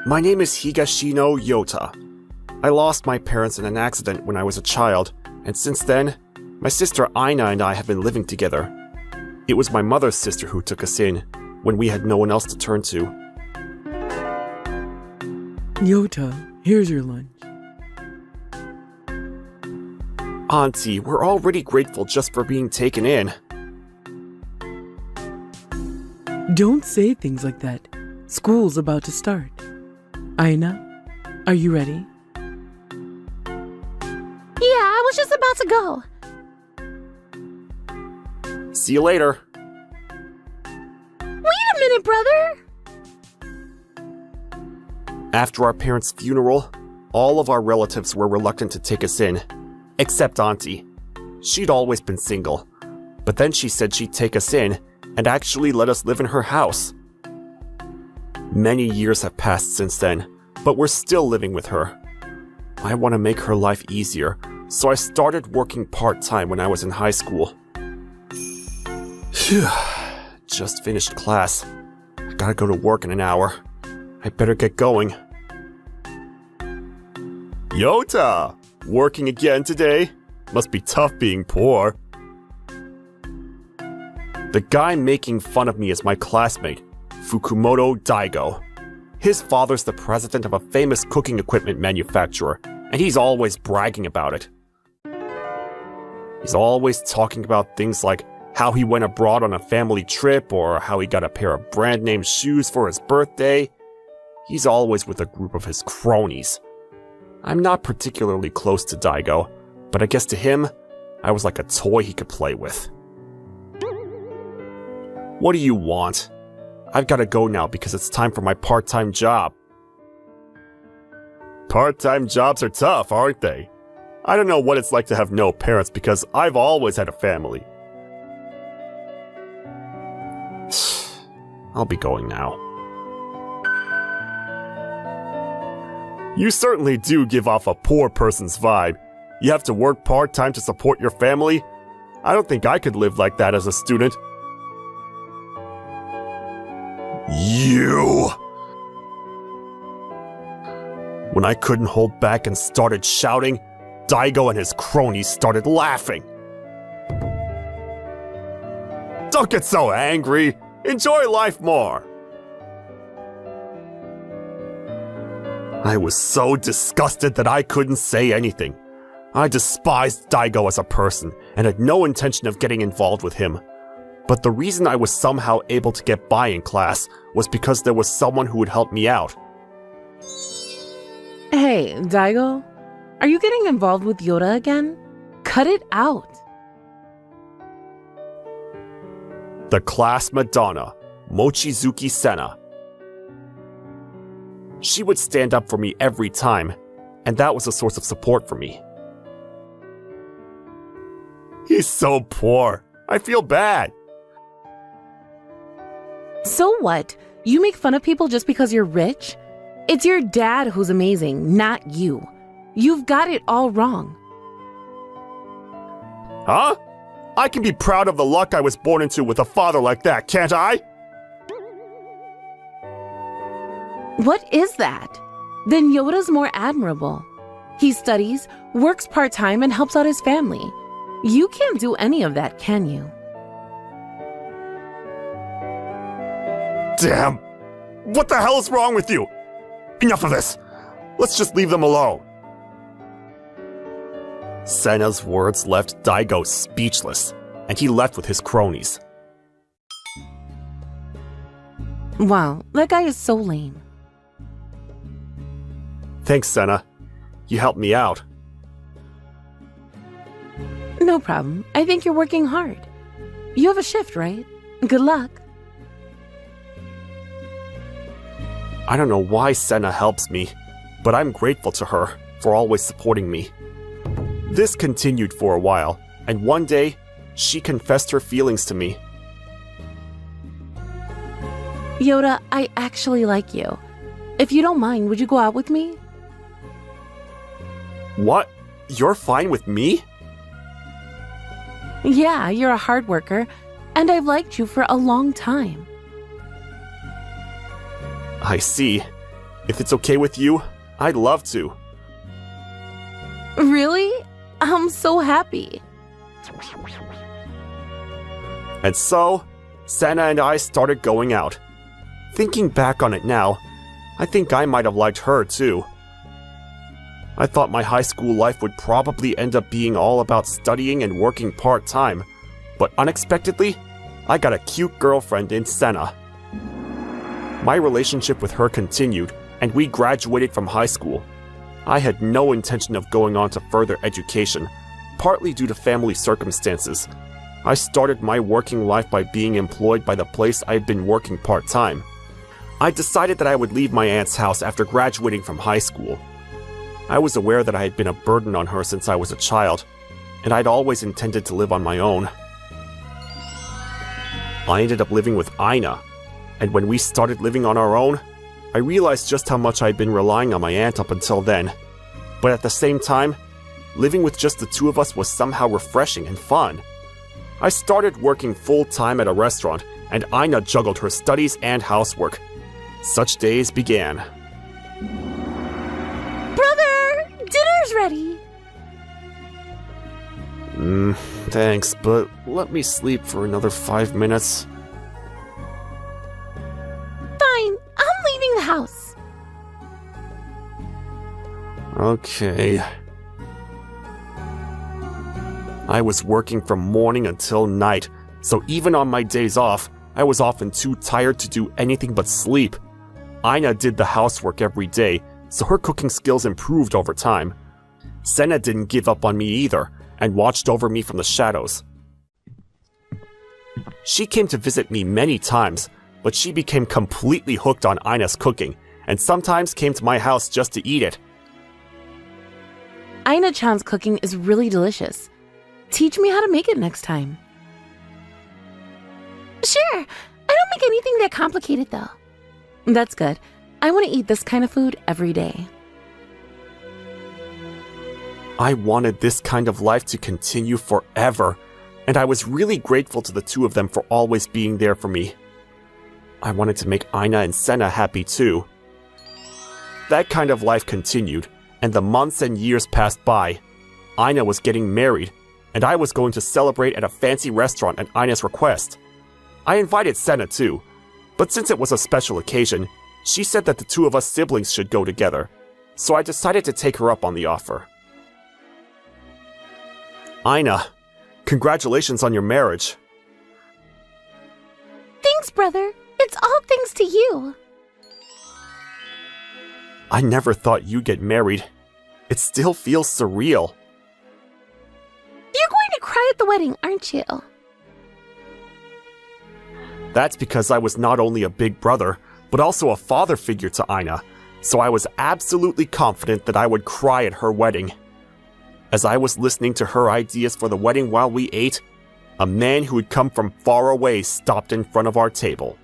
My name is Higashino Yota. I lost my parents in an accident when I was a child, and since then, my sister Aina and I have been living together. It was my mother's sister who took us in, when we had no one else to turn to. Yota, here's your lunch. Auntie, we're already grateful just for being taken in. Don't say things like that. School's about to start. Aina, are you ready? Yeah, I was just about to go. See you later. Wait a minute, brother! After our parents' funeral, all of our relatives were reluctant to take us in, except Auntie. She'd always been single, but then she said she'd take us in and actually let us live in her house. Many years have passed since then, but we're still living with her. I want to make her life easier, so I started working part-time when I was in high school. Phew, just finished class. I gotta go to work in an hour. I better get going. Yota! Working again today? Must be tough being poor. The guy making fun of me is my classmate, Fukumoto Daigo. His father's the president of a famous cooking equipment manufacturer, and he's always bragging about it. He's always talking about things like how he went abroad on a family trip or how he got a pair of brand-name shoes for his birthday. He's always with a group of his cronies. I'm not particularly close to Daigo, but I guess to him, I was like a toy he could play with. What do you want? I've got to go now because it's time for my part-time job. Part-time jobs are tough, aren't they? I don't know what it's like to have no parents because I've always had a family. I'll be going now. You certainly do give off a poor person's vibe. You have to work part-time to support your family? I don't think I could live like that as a student. You! When I couldn't hold back and started shouting, Daigo and his cronies started laughing. Don't get so angry! Enjoy life more! I was so disgusted that I couldn't say anything. I despised Daigo as a person and had no intention of getting involved with him. But the reason I was somehow able to get by in class was because there was someone who would help me out. Hey, Daigo, are you getting involved with Yota again? Cut it out. The class Madonna, Mochizuki Senna. She would stand up for me every time, and that was a source of support for me. He's so poor. I feel bad. So what? You make fun of people just because you're rich? It's your dad who's amazing, not you. You've got it all wrong. Huh? I can be proud of the luck I was born into with a father like that, can't I? What is that? Then Yoda's more admirable. He studies, works part-time, and helps out his family. You can't do any of that, can you? Damn! What the hell is wrong with you? Enough of this! Let's just leave them alone. Senna's words left Daigo speechless, and he left with his cronies. Wow, that guy is so lame. Thanks, Senna. You helped me out. No problem. I think you're working hard. You have a shift, right? Good luck. I don't know why Senna helps me, but I'm grateful to her for always supporting me. This continued for a while, and one day, she confessed her feelings to me. Yota, I actually like you. If you don't mind, would you go out with me? What? You're fine with me? Yeah, you're a hard worker, and I've liked you for a long time. I see. If it's okay with you, I'd love to. Really? I'm so happy. And so, Senna and I started going out. Thinking back on it now, I think I might have liked her too. I thought my high school life would probably end up being all about studying and working part-time, but unexpectedly, I got a cute girlfriend in Senna. My relationship with her continued, and we graduated from high school. I had no intention of going on to further education, partly due to family circumstances. I started my working life by being employed by the place I had been working part-time. I decided that I would leave my aunt's house after graduating from high school. I was aware that I had been a burden on her since I was a child, and I'd always intended to live on my own. I ended up living with Ina, and when we started living on our own, I realized just how much I'd been relying on my aunt up until then. But at the same time, living with just the two of us was somehow refreshing and fun. I started working full-time at a restaurant, and Ina juggled her studies and housework. Such days began. Brother, dinner's ready. Thanks, but let me sleep for another 5 minutes. Fine, I'm leaving the house. Okay. I was working from morning until night, so even on my days off, I was often too tired to do anything but sleep. Ina did the housework every day, so her cooking skills improved over time. Senna didn't give up on me either, and watched over me from the shadows. She came to visit me many times, but she became completely hooked on Ina's cooking, and sometimes came to my house just to eat it. Ina-chan's cooking is really delicious. Teach me how to make it next time. Sure, I don't make anything that complicated though. That's good. I want to eat this kind of food every day. I wanted this kind of life to continue forever, and I was really grateful to the two of them for always being there for me. I wanted to make Ina and Senna happy too. That kind of life continued, and the months and years passed by. Ina was getting married, and I was going to celebrate at a fancy restaurant at Ina's request. I invited Senna too, but since it was a special occasion, she said that the two of us siblings should go together, so I decided to take her up on the offer. Ina, congratulations on your marriage. Thanks, brother. It's all thanks to you. I never thought you'd get married. It still feels surreal. You're going to cry at the wedding, aren't you? That's because I was not only a big brother, but also a father figure to Ina, so I was absolutely confident that I would cry at her wedding. As I was listening to her ideas for the wedding while we ate, a man who had come from far away stopped in front of our table.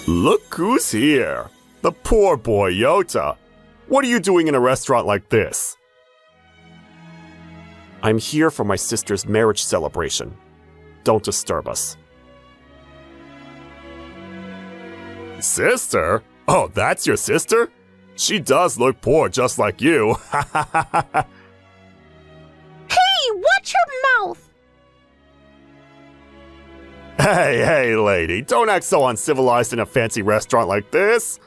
Look who's here! The poor boy Yota! What are you doing in a restaurant like this? I'm here for my sister's marriage celebration. Don't disturb us. Sister? Oh, that's your sister? She does look poor just like you. Hey, watch your mouth! Hey, lady, don't act so uncivilized in a fancy restaurant like this.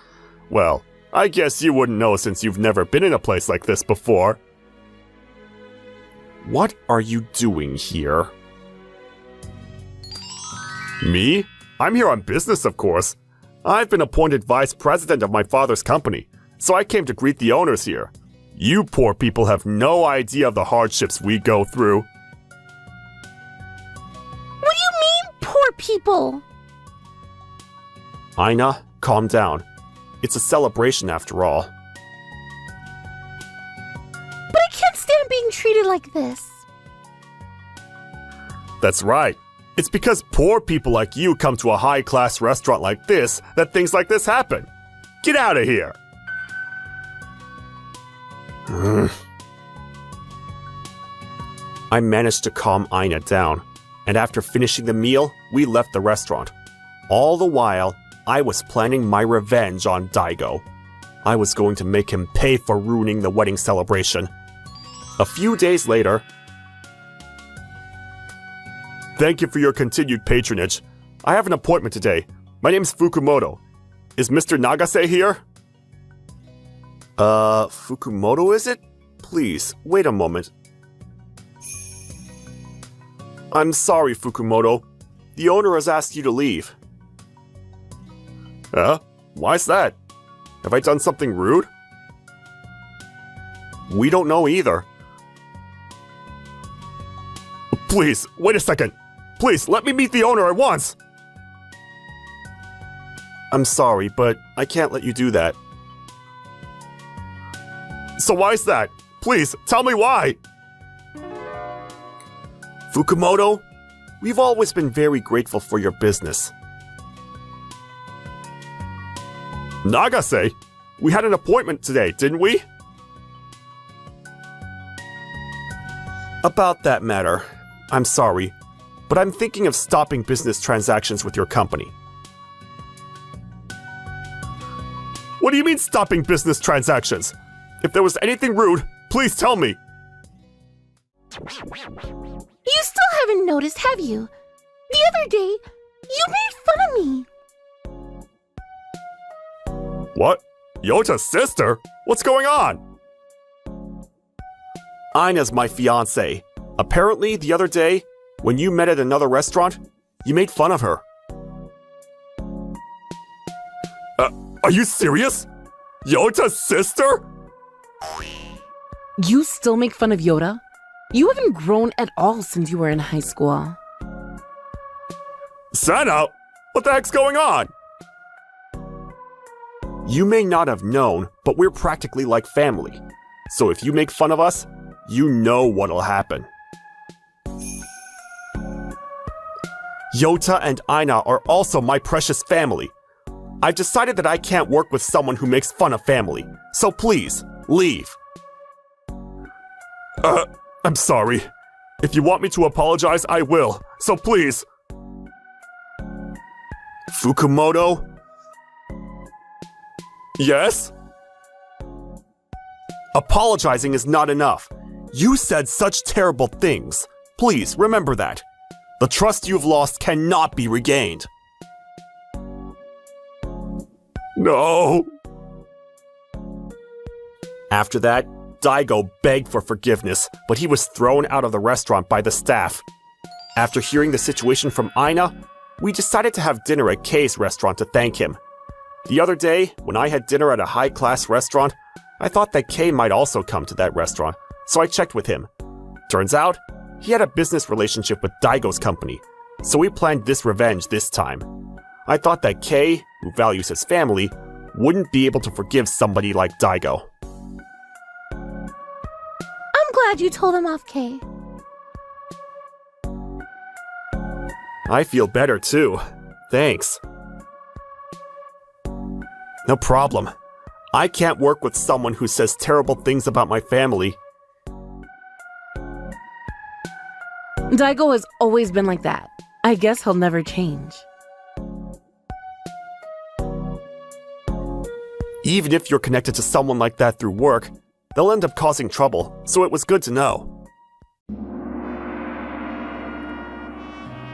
Well, I guess you wouldn't know since you've never been in a place like this before. What are you doing here? Me? I'm here on business, of course. I've been appointed vice president of my father's company, so I came to greet the owners here. You poor people have no idea of the hardships we go through. What do you mean, poor people? Ina, calm down. It's a celebration after all. But I can't stand being treated like this. That's right. It's because poor people like you come to a high-class restaurant like this that things like this happen. Get out of here! I managed to calm Ina down, and after finishing the meal, we left the restaurant. All the while, I was planning my revenge on Daigo. I was going to make him pay for ruining the wedding celebration. A few days later... Thank you for your continued patronage. I have an appointment today. My name's Fukumoto. Is Mr. Nagase here? Fukumoto is it? Please, wait a moment. I'm sorry, Fukumoto. The owner has asked you to leave. Why's that? Have I done something rude? We don't know either. Please, wait a second. Please, let me meet the owner at once. I'm sorry, but I can't let you do that. So why's that? Please, tell me why! Fukumoto, we've always been very grateful for your business. Nagase, we had an appointment today, didn't we? About that matter, I'm sorry, but I'm thinking of stopping business transactions with your company. What do you mean stopping business transactions? If there was anything rude, please tell me. You still haven't noticed, have you? The other day, you made fun of me. What? Yota's sister? What's going on? Ina's my fiancée. Apparently, the other day, when you met at another restaurant, you made fun of her. Are you serious? Yota's sister? You still make fun of Yota? You haven't grown at all since you were in high school. Sana, what the heck's going on? You may not have known, but we're practically like family. So if you make fun of us, you know what'll happen. Yota and Ina are also my precious family. I've decided that I can't work with someone who makes fun of family, so please, leave. I'm sorry. If you want me to apologize, I will, so please. Fukumoto? Yes? Apologizing is not enough. You said such terrible things. Please, remember that. The trust you've lost cannot be regained. No. After that, Daigo begged for forgiveness, but he was thrown out of the restaurant by the staff. After hearing the situation from Ina, we decided to have dinner at Kei's restaurant to thank him. The other day, when I had dinner at a high-class restaurant, I thought that Kei might also come to that restaurant, so I checked with him. Turns out, he had a business relationship with Daigo's company, so we planned this revenge this time. I thought that Kei, who values his family, wouldn't be able to forgive somebody like Daigo. I'm glad you told him off, Kei. I feel better too. Thanks. No problem. I can't work with someone who says terrible things about my family. Daigo has always been like that. I guess he'll never change. Even if you're connected to someone like that through work, they'll end up causing trouble, so it was good to know.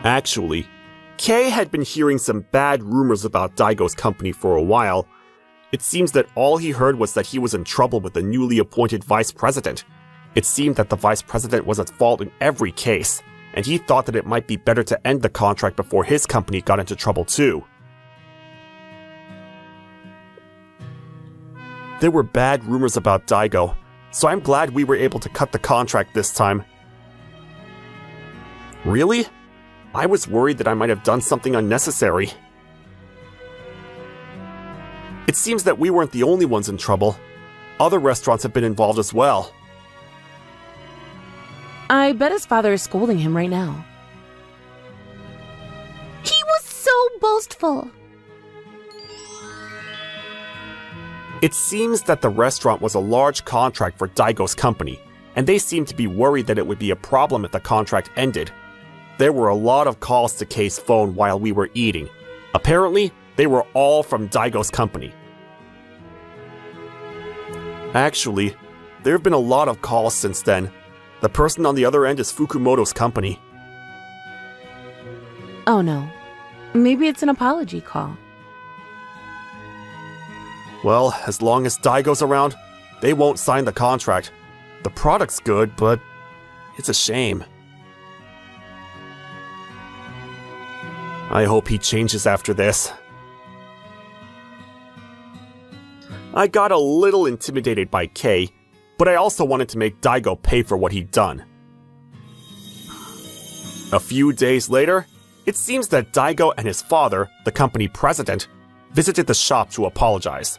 Actually, Kei had been hearing some bad rumors about Daigo's company for a while. It seems that all he heard was that he was in trouble with the newly appointed vice president. It seemed that the vice president was at fault in every case, and he thought that it might be better to end the contract before his company got into trouble too. There were bad rumors about Daigo, so I'm glad we were able to cut the contract this time. Really? I was worried that I might have done something unnecessary. It seems that we weren't the only ones in trouble. Other restaurants have been involved as well. I bet his father is scolding him right now. He was so boastful. It seems that the restaurant was a large contract for Daigo's company, and they seemed to be worried that it would be a problem if the contract ended. There were a lot of calls to Kei's phone while we were eating. Apparently, They were all from Daigo's company. Actually, there have been a lot of calls since then. The person on the other end is Fukumoto's company. Oh no. Maybe it's an apology call. Well, as long as Daigo's around, they won't sign the contract. The product's good, but it's a shame. I hope he changes after this. I got a little intimidated by Kei, but I also wanted to make Daigo pay for what he'd done. A few days later, it seems that Daigo and his father, the company president, visited the shop to apologize.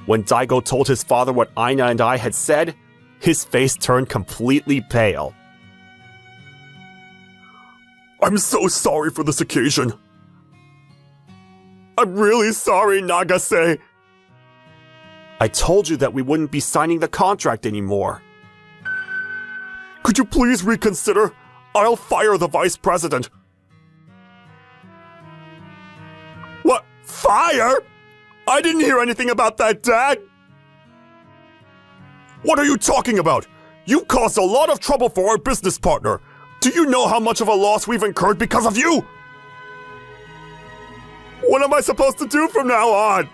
When Daigo told his father what Aina and I had said, his face turned completely pale. I'm so sorry for this occasion. I'm really sorry, Nagase. I told you that we wouldn't be signing the contract anymore. Could you please reconsider? I'll fire the vice president. What? Fire? I didn't hear anything about that, Dad. What are you talking about? You caused a lot of trouble for our business partner. Do you know how much of a loss we've incurred because of you? What am I supposed to do from now on?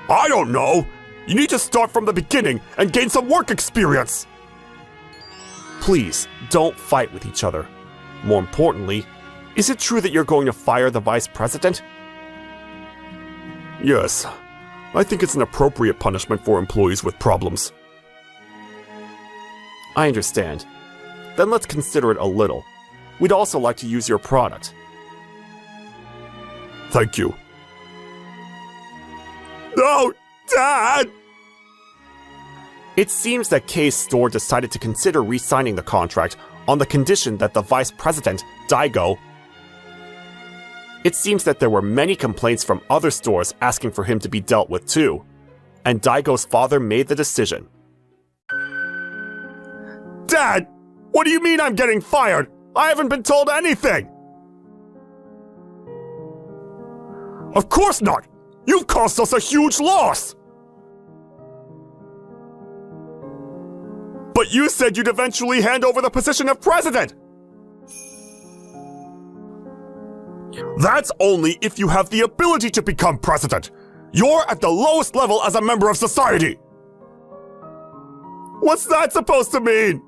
I don't know. You need to start from the beginning and gain some work experience. Please, don't fight with each other. More importantly, is it true that you're going to fire the vice president? Yes. I think it's an appropriate punishment for employees with problems. I understand. Then let's consider it a little. We'd also like to use your product. Thank you. No, Dad! It seems that Kei's store decided to consider re-signing the contract on the condition that the vice president, Daigo... It seems that there were many complaints from other stores asking for him to be dealt with too, and Daigo's father made the decision. Dad! What do you mean I'm getting fired? I haven't been told anything! Of course not! You've caused us a huge loss! But you said you'd eventually hand over the position of president! That's only if you have the ability to become president! You're at the lowest level as a member of society! What's that supposed to mean?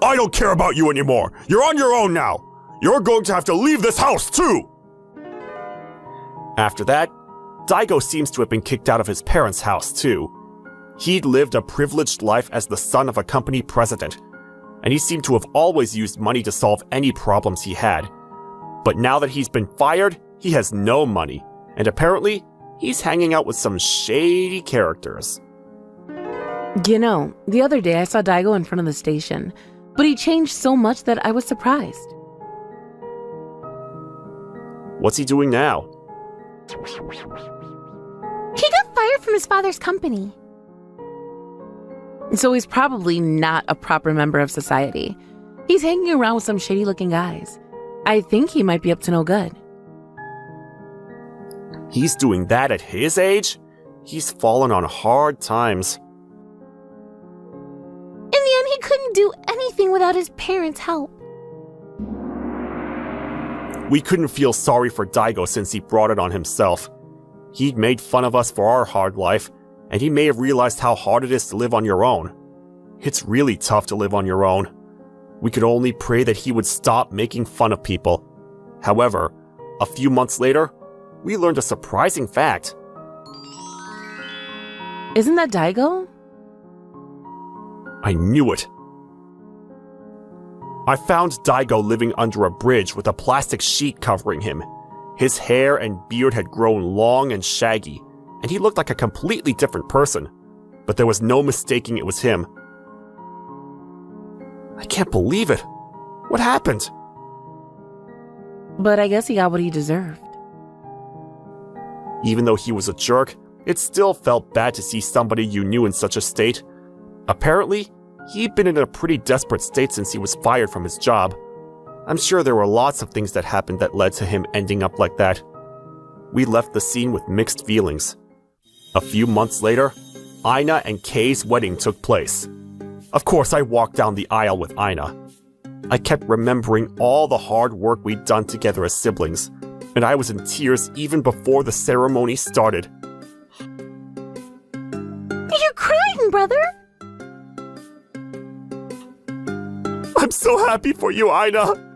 I don't care about you anymore! You're on your own now! You're going to have to leave this house too! After that, Daigo seems to have been kicked out of his parents' house too. He'd lived a privileged life as the son of a company president, and he seemed to have always used money to solve any problems he had. But now that he's been fired, he has no money, and apparently, he's hanging out with some shady characters. You know, the other day I saw Daigo in front of the station, but he changed so much that I was surprised. What's he doing now? He got fired from his father's company. So he's probably not a proper member of society. He's hanging around with some shady-looking guys. I think he might be up to no good. He's doing that at his age? He's fallen on hard times. In the end, he couldn't do anything without his parents' help. We couldn't feel sorry for Daigo since he brought it on himself. He'd made fun of us for our hard life, and he may have realized how hard it is to live on your own. It's really tough to live on your own. We could only pray that he would stop making fun of people. However, a few months later, we learned a surprising fact. Isn't that Daigo? I knew it. I found Daigo living under a bridge with a plastic sheet covering him. His hair and beard had grown long and shaggy, and he looked like a completely different person. But there was no mistaking it was him. I can't believe it. What happened? But I guess he got what he deserved. Even though he was a jerk, it still felt bad to see somebody you knew in such a state. Apparently, he'd been in a pretty desperate state since he was fired from his job. I'm sure there were lots of things that happened that led to him ending up like that. We left the scene with mixed feelings. A few months later, Aina and Kei's wedding took place. Of course, I walked down the aisle with Aina. I kept remembering all the hard work we'd done together as siblings, and I was in tears even before the ceremony started. You're crying, brother! I'm so happy for you, Aina!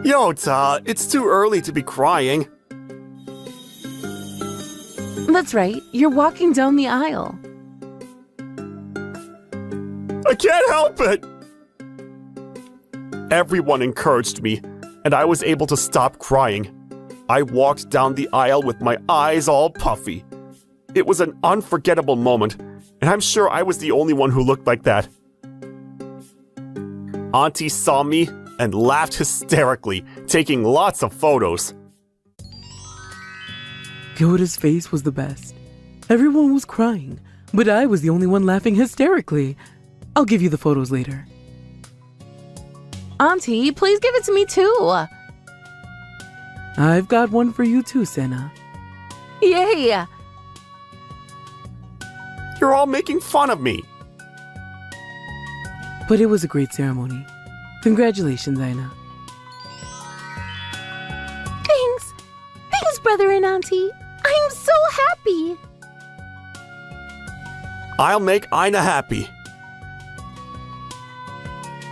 Yota, it's too early to be crying. That's right, you're walking down the aisle. I can't help it! Everyone encouraged me, and I was able to stop crying. I walked down the aisle with my eyes all puffy. It was an unforgettable moment, and I'm sure I was the only one who looked like that. Auntie saw me and laughed hysterically, taking lots of photos. Yoda's face was the best. Everyone was crying, but I was the only one laughing hysterically. I'll give you the photos later. Auntie, please give it to me too. I've got one for you too, Senna. Yay! You're all making fun of me. But it was a great ceremony. Congratulations, Aina. Thanks! Thanks, brother and auntie! I'm so happy! I'll make Aina happy.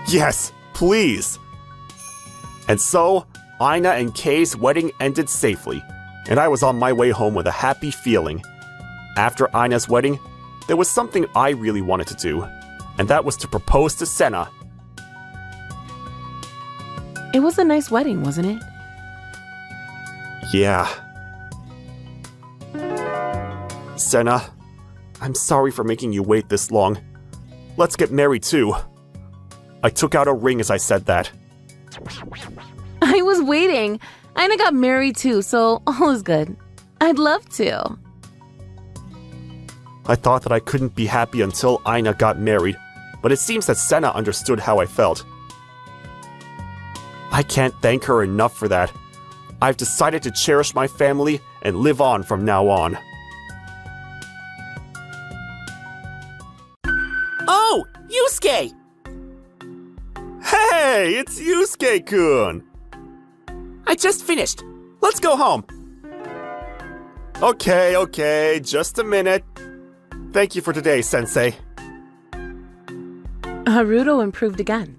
Yes, please. And so, Aina and Kei's wedding ended safely, and I was on my way home with a happy feeling. After Aina's wedding, there was something I really wanted to do, and that was to propose to Senna. It was a nice wedding, wasn't it? Yeah. Senna, I'm sorry for making you wait this long. Let's get married too. I took out a ring as I said that. I was waiting. Aina got married too, so all is good. I'd love to. I thought that I couldn't be happy until Aina got married, but it seems that Senna understood how I felt. I can't thank her enough for that. I've decided to cherish my family and live on from now on. Oh, Yusuke! Hey, it's Yusuke-kun! I just finished. Let's go home. Okay, just a minute. Thank you for today, Sensei. Haruto improved again.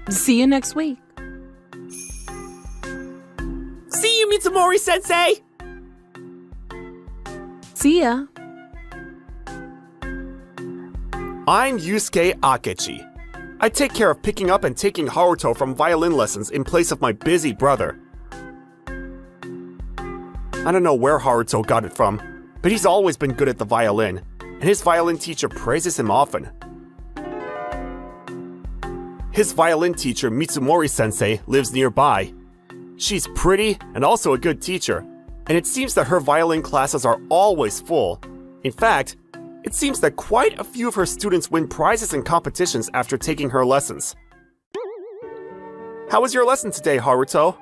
See you next week. See you, Mitsumori-sensei! See ya. I'm Yusuke Akechi. I take care of picking up and taking Haruto from violin lessons in place of my busy brother. I don't know where Haruto got it from, but he's always been good at the violin, and his violin teacher praises him often. His violin teacher, Mitsumori-sensei, lives nearby. She's pretty and also a good teacher, and it seems that her violin classes are always full. In fact, it seems that quite a few of her students win prizes in competitions after taking her lessons. How was your lesson today, Haruto?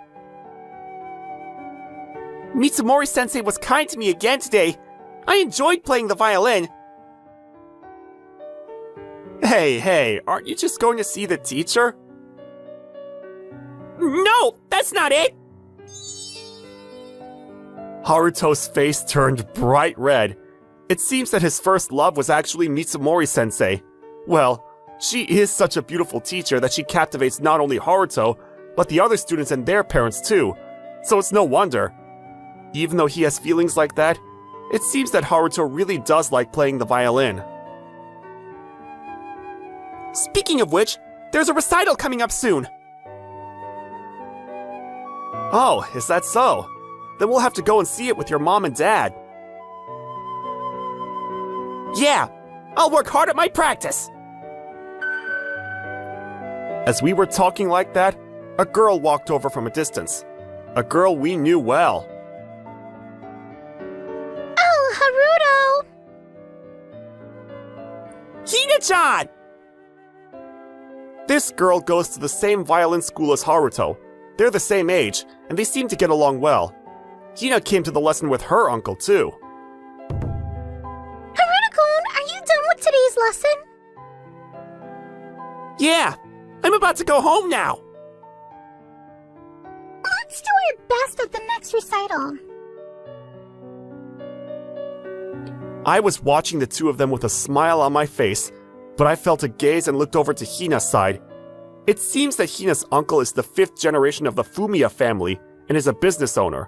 Mitsumori-sensei was kind to me again today. I enjoyed playing the violin. Hey, aren't you just going to see the teacher? No, that's not it! Haruto's face turned bright red. It seems that his first love was actually Mitsumori-sensei. Well, she is such a beautiful teacher that she captivates not only Haruto, but the other students and their parents too. So it's no wonder. Even though he has feelings like that, it seems that Haruto really does like playing the violin. Speaking of which, there's a recital coming up soon. Oh, is that so? Then we'll have to go and see it with your mom and dad. Yeah, I'll work hard at my practice. As we were talking like that, a girl walked over from a distance. A girl we knew well. Oh, Haruto! Hina-chan! This girl goes to the same violin school as Haruto. They're the same age, and they seem to get along well. Hina came to the lesson with her uncle, too. Haruto-kun, are you done with today's lesson? Yeah, I'm about to go home now. Let's do our best at the next recital. I was watching the two of them with a smile on my face, but I felt a gaze and looked over to Hina's side. It seems that Hina's uncle is the 5th generation of the Fumiya family and is a business owner.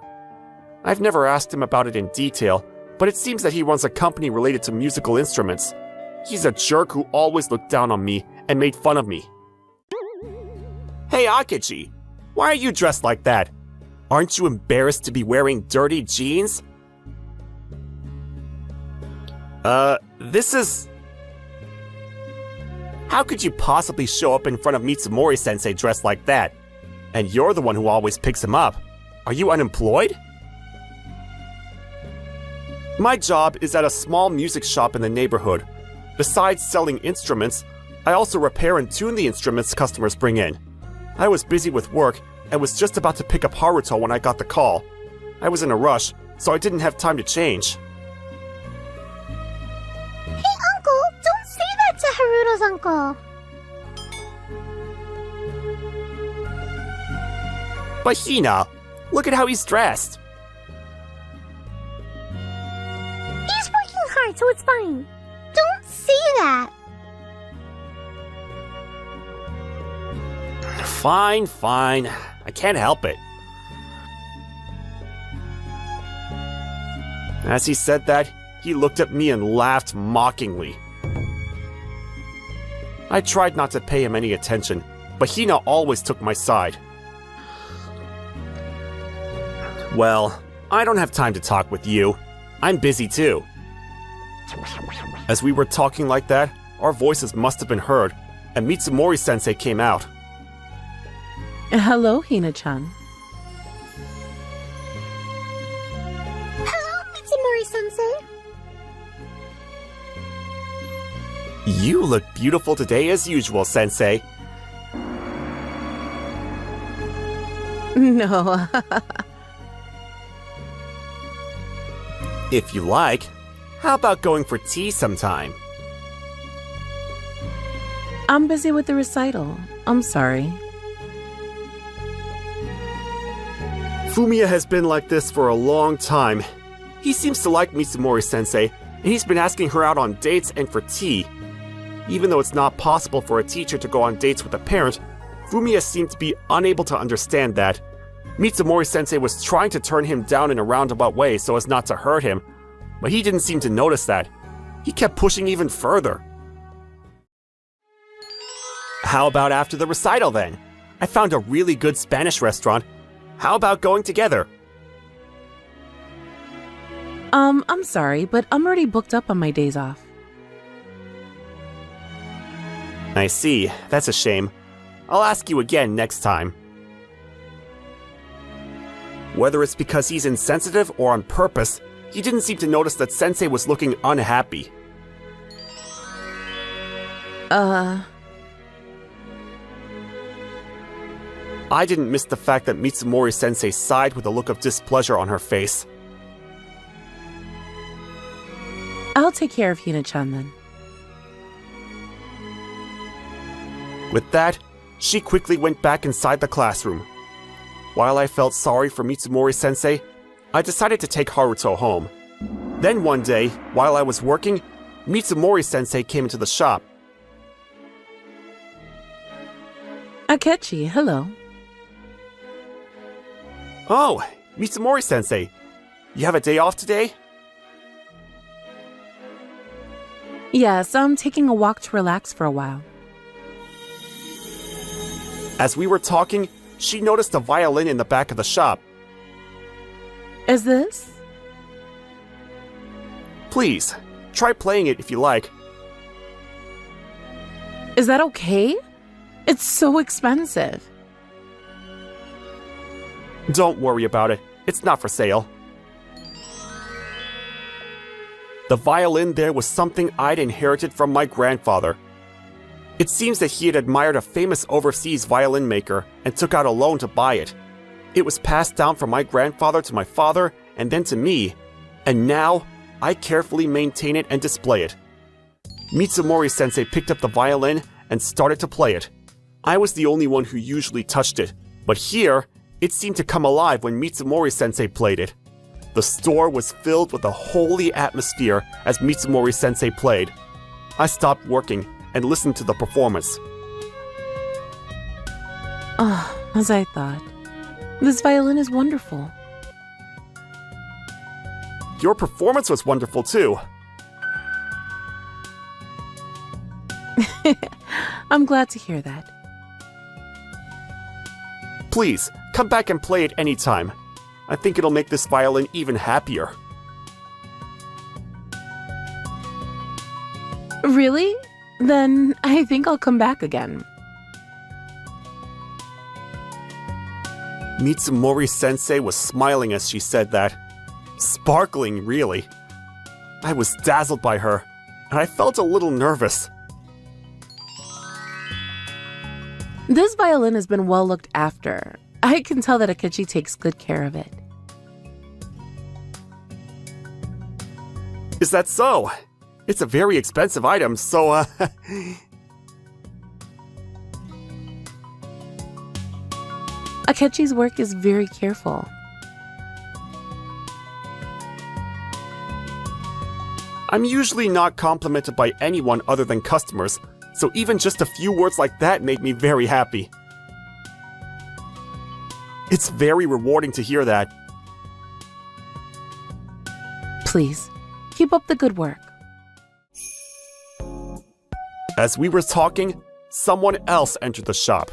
I've never asked him about it in detail, but it seems that he runs a company related to musical instruments. He's a jerk who always looked down on me and made fun of me. Hey Akechi, why are you dressed like that? Aren't you embarrassed to be wearing dirty jeans? This is... How could you possibly show up in front of Mitsumori-sensei dressed like that? And you're the one who always picks him up. Are you unemployed? My job is at a small music shop in the neighborhood. Besides selling instruments, I also repair and tune the instruments customers bring in. I was busy with work and was just about to pick up Haruto when I got the call. I was in a rush, so I didn't have time to change. Hey, Uncle, don't say that to Haruto's uncle. But Hina, look at how he's dressed. He's working hard, so it's fine. Don't say that. Fine. I can't help it. As he said that, he looked at me and laughed mockingly. I tried not to pay him any attention, but Hina always took my side. Well, I don't have time to talk with you. I'm busy too. As we were talking like that, our voices must have been heard, and Mitsumori-sensei came out. Hello, Hina-chan. Hello, Mitsumori-sensei. You look beautiful today as usual, Sensei. No. If you like, how about going for tea sometime? I'm busy with the recital. I'm sorry. Fumiya has been like this for a long time. He seems to like Mitsumori-sensei, and he's been asking her out on dates and for tea. Even though it's not possible for a teacher to go on dates with a parent, Fumiya seemed to be unable to understand that. Mitsumori-sensei was trying to turn him down in a roundabout way so as not to hurt him, but he didn't seem to notice that. He kept pushing even further. How about after the recital then? I found a really good Spanish restaurant. How about going together? I'm sorry, but I'm already booked up on my days off. I see. That's a shame. I'll ask you again next time. Whether it's because he's insensitive or on purpose, he didn't seem to notice that Sensei was looking unhappy. I didn't miss the fact that Mitsumori-sensei sighed with a look of displeasure on her face. I'll take care of Hina-chan then. With that, she quickly went back inside the classroom. While I felt sorry for Mitsumori-sensei, I decided to take Haruto home. Then one day, while I was working, Mitsumori-sensei came into the shop. Akechi, hello. Oh, Mitsumori-sensei, you have a day off today? Yes, I'm taking a walk to relax for a while. As we were talking, she noticed a violin in the back of the shop. Is this? Please, try playing it if you like. Is that okay? It's so expensive. Don't worry about it. It's not for sale. The violin there was something I'd inherited from my grandfather. It seems that he had admired a famous overseas violin maker and took out a loan to buy it. It was passed down from my grandfather to my father and then to me, and now I carefully maintain it and display it. Mitsumori-sensei picked up the violin and started to play it. I was the only one who usually touched it, but here, it seemed to come alive when Mitsumori-sensei played it. The store was filled with a holy atmosphere as Mitsumori-sensei played. I stopped working and listened to the performance. As I thought. This violin is wonderful. Your performance was wonderful too. I'm glad to hear that. Please, come back and play it anytime. I think it'll make this violin even happier. Really? Then I think I'll come back again. Mitsumori-sensei was smiling as she said that. Sparkling, really. I was dazzled by her, and I felt a little nervous. This violin has been well looked after. I can tell that Akechi takes good care of it. Is that so? It's a very expensive item, so Akechi's work is very careful. I'm usually not complimented by anyone other than customers, so even just a few words like that made me very happy. It's very rewarding to hear that. Please, keep up the good work. As we were talking, someone else entered the shop.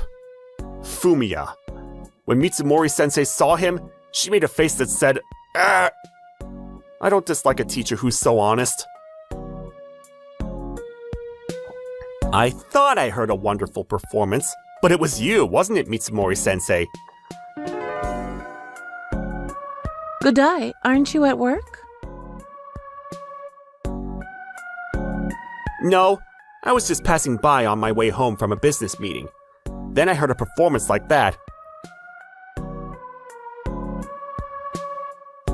Fumiya. When Mitsumori-sensei saw him, she made a face that said, "Ah!" I don't dislike a teacher who's so honest. I thought I heard a wonderful performance, but it was you, wasn't it, Mitsumori-sensei? Good day, aren't you at work? No, I was just passing by on my way home from a business meeting. Then I heard a performance like that.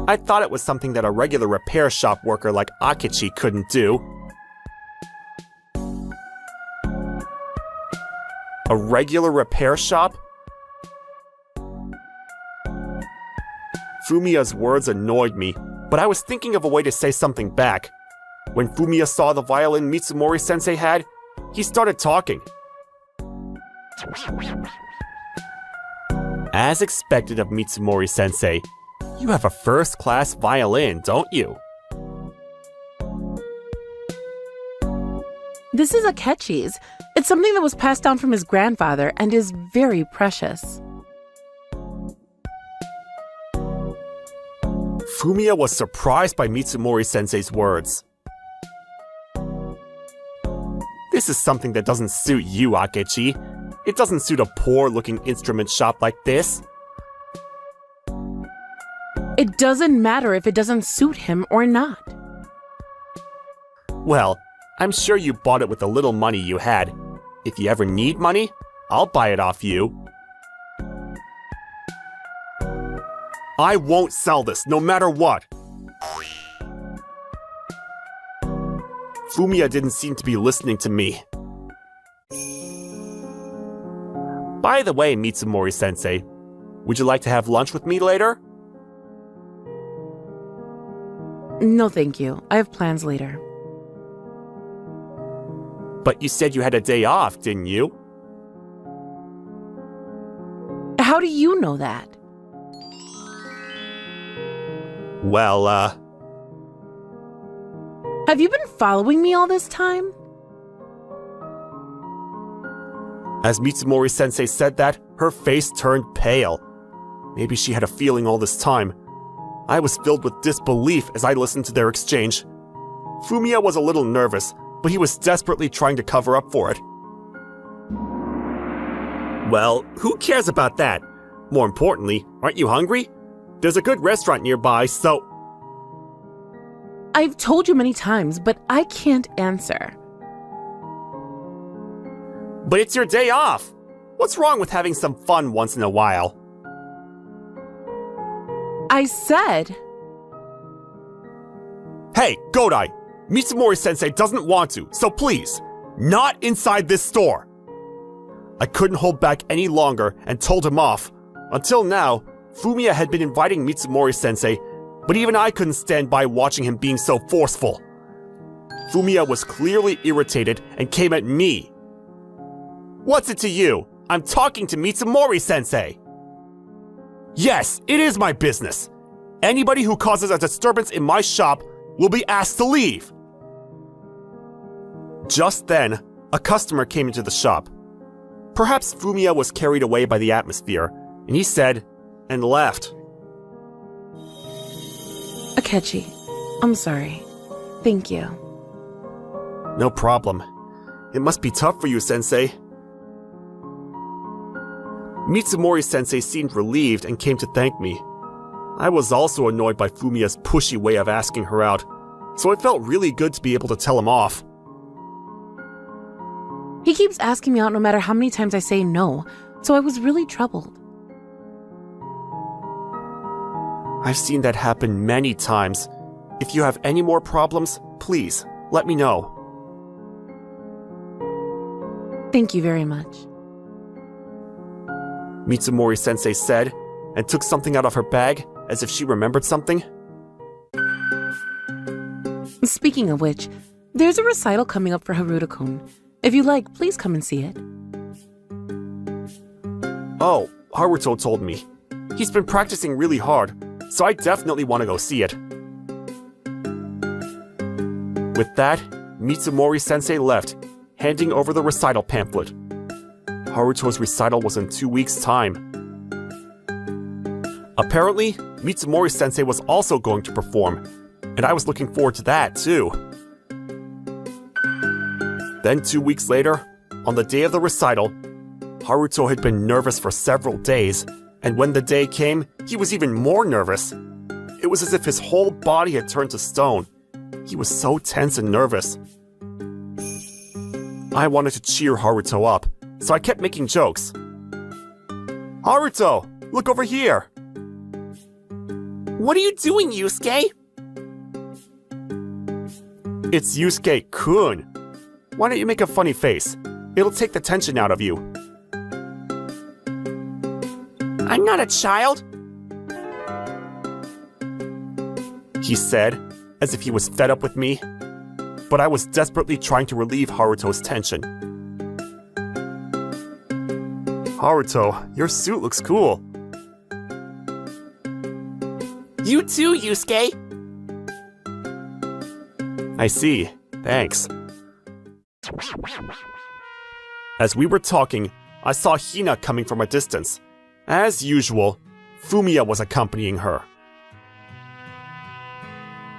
I thought it was something that a regular repair shop worker like Akechi couldn't do. A regular repair shop? Fumiya's words annoyed me, but I was thinking of a way to say something back. When Fumiya saw the violin Mitsumori-sensei had, he started talking. As expected of Mitsumori-sensei, you have a first-class violin, don't you? This is Akechi's. It's something that was passed down from his grandfather and is very precious. Fumiya was surprised by Mitsumori-sensei's words. This is something that doesn't suit you, Akechi. It doesn't suit a poor-looking instrument shop like this. It doesn't matter if it doesn't suit him or not. Well, I'm sure you bought it with the little money you had. If you ever need money, I'll buy it off you. I won't sell this, no matter what. Fumiya didn't seem to be listening to me. By the way, Mitsumori-sensei, would you like to have lunch with me later? No, thank you. I have plans later. But you said you had a day off, didn't you? How do you know that? Well, Have you been following me all this time? As Mitsumori-sensei said that, her face turned pale. Maybe she had a feeling all this time. I was filled with disbelief as I listened to their exchange. Fumiya was a little nervous, but he was desperately trying to cover up for it. Well, who cares about that? More importantly, aren't you hungry? There's a good restaurant nearby, so... I've told you many times, but I can't answer. But it's your day off. What's wrong with having some fun once in a while? I said... Hey, Godai! Mitsumori-sensei doesn't want to, so please, not inside this store! I couldn't hold back any longer and told him off. Until now, Fumiya had been inviting Mitsumori-sensei, but even I couldn't stand by watching him being so forceful. Fumiya was clearly irritated and came at me. What's it to you? I'm talking to Mitsumori-sensei! Yes, it is my business. Anybody who causes a disturbance in my shop will be asked to leave. Just then, a customer came into the shop. Perhaps Fumiya was carried away by the atmosphere, and he said, and left. Akechi, I'm sorry. Thank you. No problem. It must be tough for you, Sensei. Mitsumori-sensei seemed relieved and came to thank me. I was also annoyed by Fumiya's pushy way of asking her out, so it felt really good to be able to tell him off. He keeps asking me out no matter how many times I say no, so I was really troubled. I've seen that happen many times. If you have any more problems, please, let me know. Thank you very much. Mitsumori-sensei said, and took something out of her bag, as if she remembered something. Speaking of which, there's a recital coming up for Haruto-kun. If you like, please come and see it. Oh, Haruto told me. He's been practicing really hard, so I definitely want to go see it. With that, Mitsumori-sensei left, handing over the recital pamphlet. Haruto's recital was in 2 weeks' time. Apparently, Mitsumori-sensei was also going to perform, and I was looking forward to that too. Then 2 weeks later, on the day of the recital, Haruto had been nervous for several days, and when the day came, he was even more nervous. It was as if his whole body had turned to stone. He was so tense and nervous. I wanted to cheer Haruto up, so I kept making jokes. Haruto, look over here! What are you doing, Yusuke? It's Yusuke-kun. Why don't you make a funny face? It'll take the tension out of you. I'm not a child. He said, as if he was fed up with me. But I was desperately trying to relieve Haruto's tension. Haruto, your suit looks cool. You too, Yusuke. I see. Thanks. As we were talking, I saw Hina coming from a distance. As usual, Fumiya was accompanying her.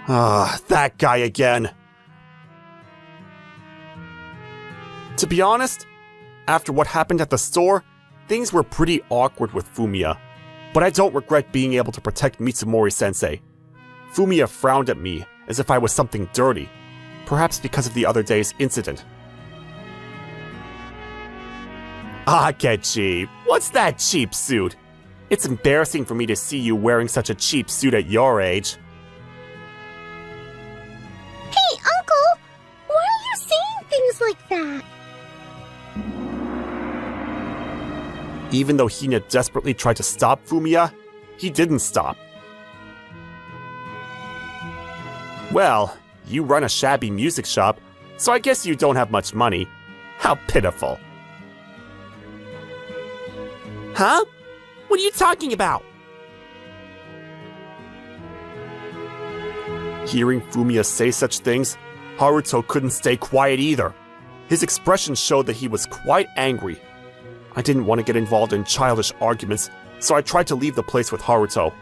Ah, that guy again. To be honest, after what happened at the store, things were pretty awkward with Fumiya, but I don't regret being able to protect Mitsumori-sensei. Fumiya frowned at me as if I was something dirty, perhaps because of the other day's incident. Akechi, what's that cheap suit? It's embarrassing for me to see you wearing such a cheap suit at your age. Hey, Uncle! Why are you saying things like that? Even though Hina desperately tried to stop Fumiya, he didn't stop. Well, you run a shabby music shop, so I guess you don't have much money. How pitiful. Huh? What are you talking about? Hearing Fumiya say such things, Haruto couldn't stay quiet either. His expression showed that he was quite angry. I didn't want to get involved in childish arguments, so I tried to leave the place with Haruto.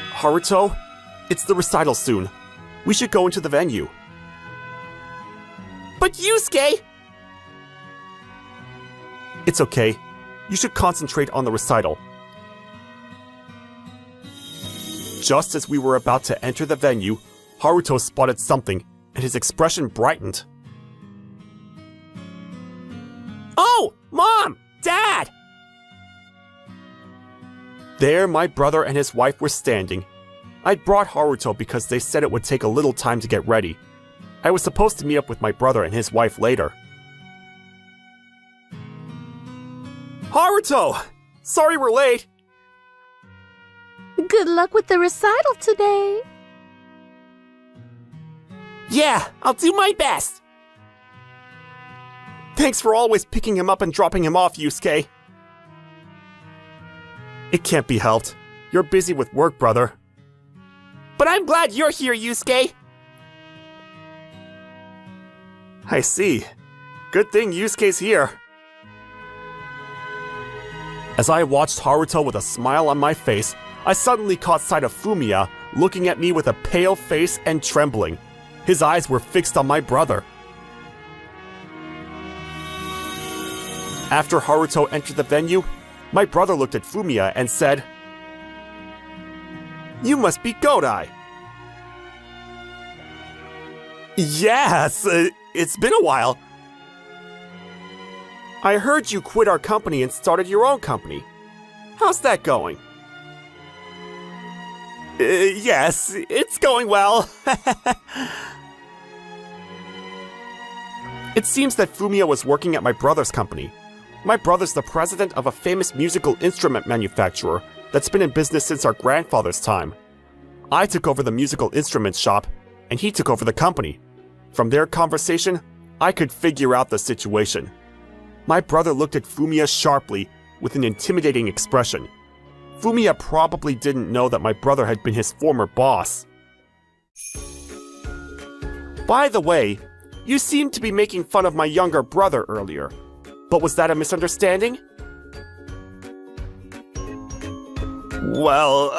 Haruto, it's the recital soon. We should go into the venue. But Yusuke! It's okay. You should concentrate on the recital. Just as we were about to enter the venue, Haruto spotted something, and his expression brightened. Mom! Dad! There, my brother and his wife were standing. I'd brought Haruto because they said it would take a little time to get ready. I was supposed to meet up with my brother and his wife later. Haruto! Sorry we're late! Good luck with the recital today. Yeah, I'll do my best. Thanks for always picking him up and dropping him off, Yusuke. It can't be helped. You're busy with work, brother. But I'm glad you're here, Yusuke. I see. Good thing Yusuke's here. As I watched Haruto with a smile on my face, I suddenly caught sight of Fumiya looking at me with a pale face and trembling. His eyes were fixed on my brother. After Haruto entered the venue, my brother looked at Fumiya and said, "You must be Godai." Yes, it's been a while. I heard you quit our company and started your own company. How's that going? Yes, it's going well. It seems that Fumiya was working at my brother's company. My brother's the president of a famous musical instrument manufacturer that's been in business since our grandfather's time. I took over the musical instruments shop, and he took over the company. From their conversation, I could figure out the situation. My brother looked at Fumiya sharply, with an intimidating expression. Fumiya probably didn't know that my brother had been his former boss. By the way, you seemed to be making fun of my younger brother earlier. But was that a misunderstanding? Well,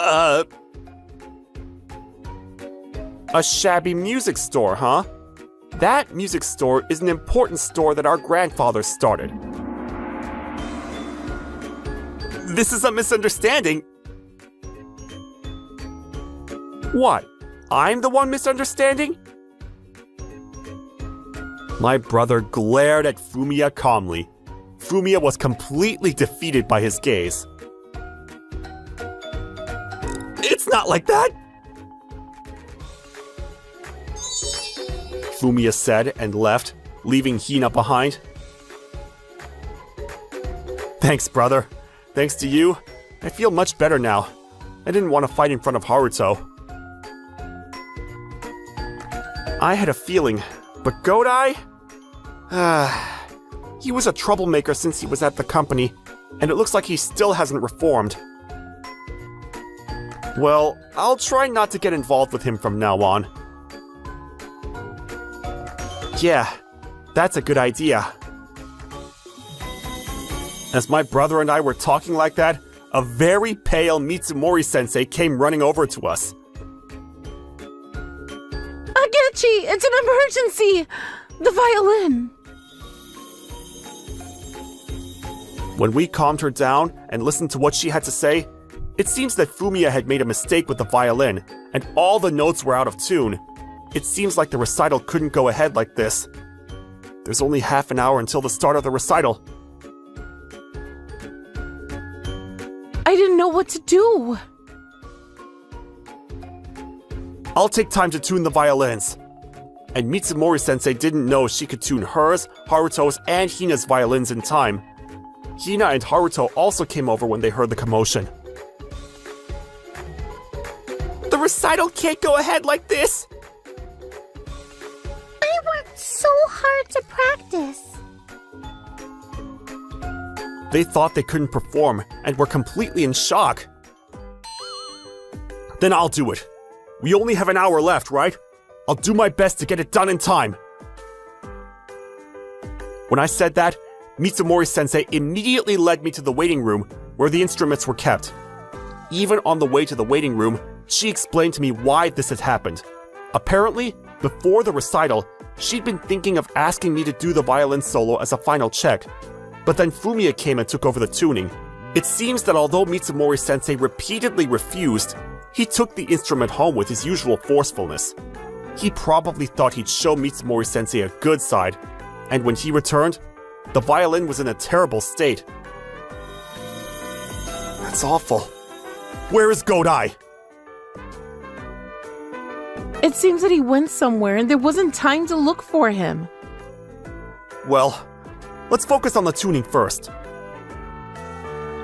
a shabby music store, huh? That music store is an important store that our grandfathers started. This is a misunderstanding. What? I'm the one misunderstanding? My brother glared at Fumiya calmly. Fumiya was completely defeated by his gaze. It's not like that! Fumiya said and left, leaving Hina behind. Thanks, brother. Thanks to you, I feel much better now. I didn't want to fight in front of Haruto. I had a feeling, but Godai? He was a troublemaker since he was at the company, and it looks like he still hasn't reformed. Well, I'll try not to get involved with him from now on. Yeah, that's a good idea. As my brother and I were talking like that, a very pale Mitsumori-sensei came running over to us. Agechi, it's an emergency! The violin! When we calmed her down and listened to what she had to say, it seems that Fumiya had made a mistake with the violin, and all the notes were out of tune. It seems like the recital couldn't go ahead like this. There's only half an hour until the start of the recital. I didn't know what to do. I'll take time to tune the violins. And Mitsumori-sensei didn't know she could tune hers, Haruto's, and Hina's violins in time. Hina and Haruto also came over when they heard the commotion. The recital can't go ahead like this! I worked so hard to practice. They thought they couldn't perform and were completely in shock. Then I'll do it. We only have an hour left, right? I'll do my best to get it done in time. When I said that, Mitsumori-sensei immediately led me to the waiting room where the instruments were kept. Even on the way to the waiting room, she explained to me why this had happened. Apparently, before the recital, she'd been thinking of asking me to do the violin solo as a final check, but then Fumiya came and took over the tuning. It seems that although Mitsumori-sensei repeatedly refused, he took the instrument home with his usual forcefulness. He probably thought he'd show Mitsumori-sensei a good side, and when he returned, The violin was in a terrible state. That's awful. Where is Godai? It seems that he went somewhere and there wasn't time to look for him. Well, let's focus on the tuning first.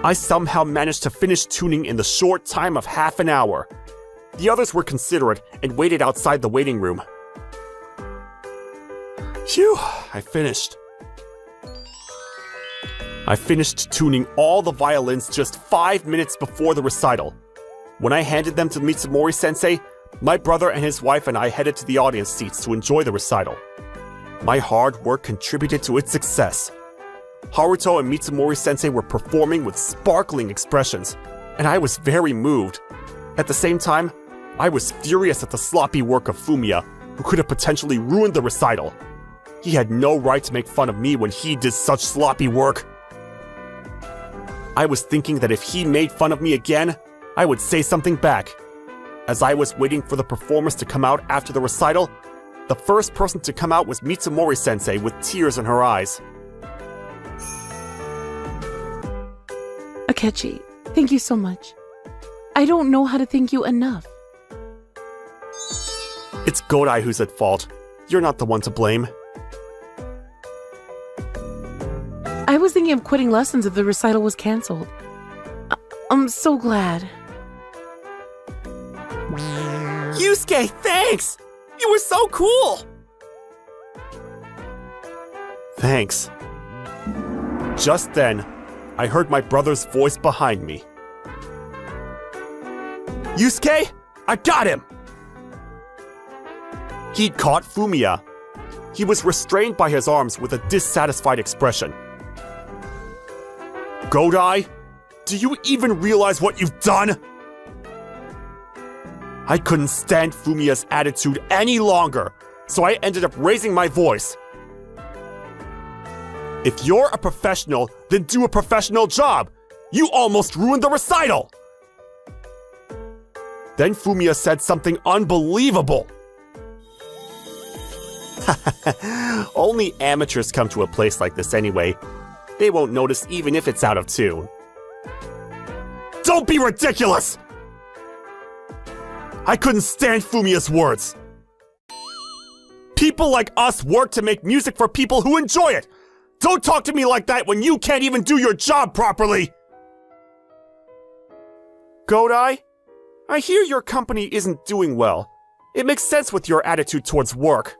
I somehow managed to finish tuning in the short time of half an hour. The others were considerate and waited outside the waiting room. Phew, I finished. I finished tuning all the violins just 5 minutes before the recital. When I handed them to Mitsumori-sensei, my brother and his wife and I headed to the audience seats to enjoy the recital. My hard work contributed to its success. Haruto and Mitsumori-sensei were performing with sparkling expressions, and I was very moved. At the same time, I was furious at the sloppy work of Fumiya, who could have potentially ruined the recital. He had no right to make fun of me when he did such sloppy work. I was thinking that if he made fun of me again, I would say something back. As I was waiting for the performers to come out after the recital, the first person to come out was Mitsumori-sensei with tears in her eyes. Akechi, thank you so much. I don't know how to thank you enough. It's Godai who's at fault. You're not the one to blame. I was thinking of quitting lessons if the recital was cancelled. I'm so glad. Yusuke, thanks! You were so cool! Thanks. Just then, I heard my brother's voice behind me. Yusuke, I got him! He'd caught Fumiya. He was restrained by his arms with a dissatisfied expression. Godai, do you even realize what you've done? I couldn't stand Fumiya's attitude any longer, so I ended up raising my voice. If you're a professional, then do a professional job. You almost ruined the recital. Then Fumiya said something unbelievable. Only amateurs come to a place like this anyway. They won't notice even if it's out of tune. Don't be ridiculous! I couldn't stand Fumiya's words. People like us work to make music for people who enjoy it. Don't talk to me like that when you can't even do your job properly. Godai, I hear your company isn't doing well. It makes sense with your attitude towards work.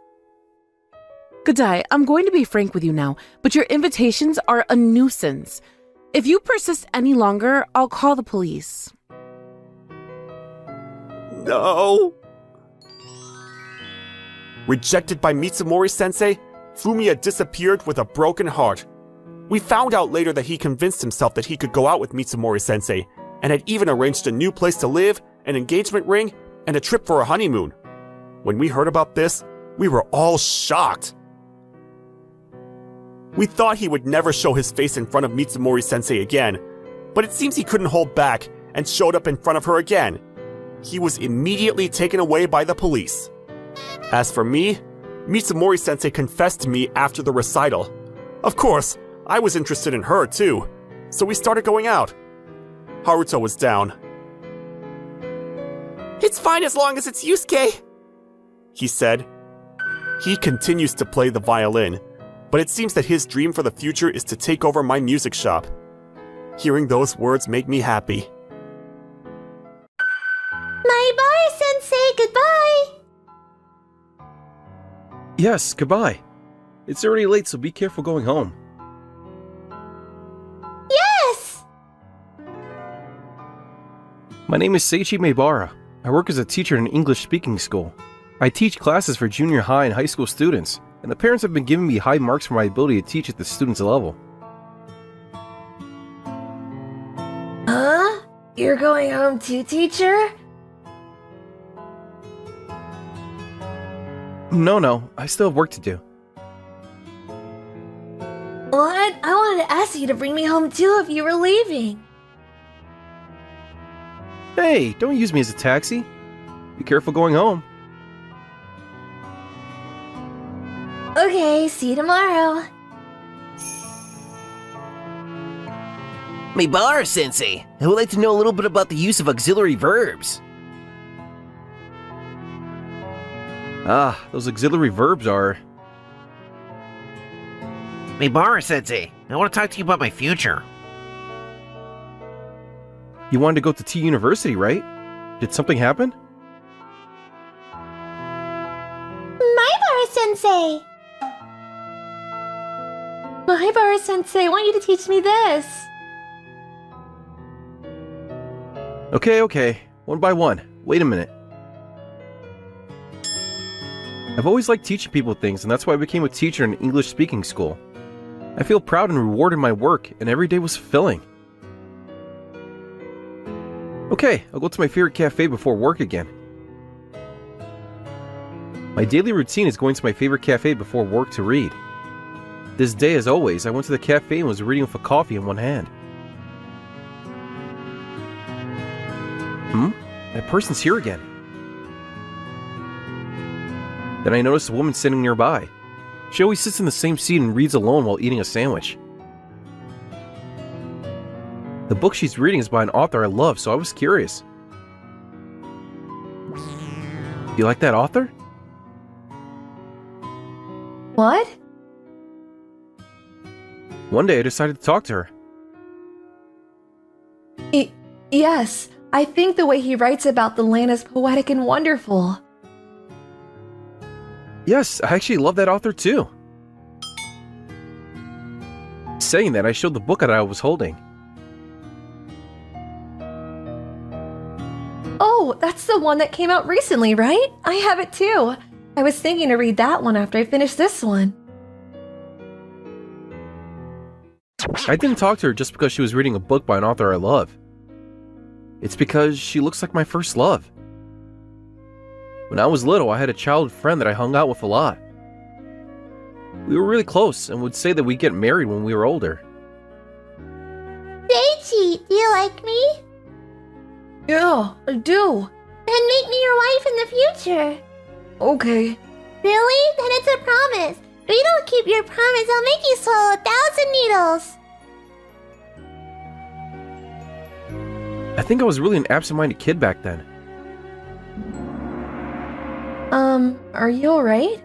Godai, I'm going to be frank with you now, but your invitations are a nuisance. If you persist any longer, I'll call the police. No. Rejected by Mitsumori-sensei, Fumiya disappeared with a broken heart. We found out later that he convinced himself that he could go out with Mitsumori-sensei, and had even arranged a new place to live, an engagement ring, and a trip for a honeymoon. When we heard about this, we were all shocked. We thought he would never show his face in front of Mitsumori-sensei again, but it seems he couldn't hold back and showed up in front of her again. He was immediately taken away by the police. As for me, Mitsumori-sensei confessed to me after the recital. Of course, I was interested in her too, so we started going out. Haruto was down. It's fine as long as it's Yusuke, he said. He continues to play the violin, but it seems that his dream for the future is to take over my music shop. Hearing those words made me happy. Bye-bye, Sensei. Goodbye. Yes, goodbye. It's already late, so be careful going home. Yes! My name is Seichi Maebara. I work as a teacher in an English-speaking school. I teach classes for junior high and high school students, and the parents have been giving me high marks for my ability to teach at the students' level. Huh? You're going home too, teacher? No, I still have work to do. What? I wanted to ask you to bring me home too if you were leaving. Hey, don't use me as a taxi. Be careful going home. Okay, see you tomorrow. Maibara-sensei, I would like to know a little bit about the use of auxiliary verbs. Ah, those auxiliary verbs are... Maibara-sensei, I want to talk to you about my future. You wanted to go to T University, right? Did something happen? Maibara-sensei! Maibara-sensei, I want you to teach me this. Okay. One by one. Wait a minute. I've always liked teaching people things, and that's why I became a teacher in an English-speaking school. I feel proud and rewarded in my work, and every day was fulfilling. Okay, I'll go to my favorite cafe before work again. My daily routine is going to my favorite cafe before work to read. This day, as always, I went to the cafe and was reading with a coffee in one hand. That person's here again. Then I noticed a woman sitting nearby. She always sits in the same seat and reads alone while eating a sandwich. The book she's reading is by an author I love, so I was curious. You like that author? What? One day I decided to talk to her. Yes, I think the way he writes about the land is poetic and wonderful. Yes, I actually love that author too. Saying that, I showed the book that I was holding. Oh, that's the one that came out recently, right? I have it too. I was thinking to read that one after I finished this one. I didn't talk to her just because she was reading a book by an author I love. It's because she looks like my first love. When I was little, I had a childhood friend that I hung out with a lot. We were really close and would say that we'd get married when we were older. Daichi, do you like me? Yeah, I do. Then make me your wife in the future. Okay. Really? Then it's a promise. If you don't keep your promise, I'll make you swallow 1,000 needles. I think I was really an absent-minded kid back then. Are you alright?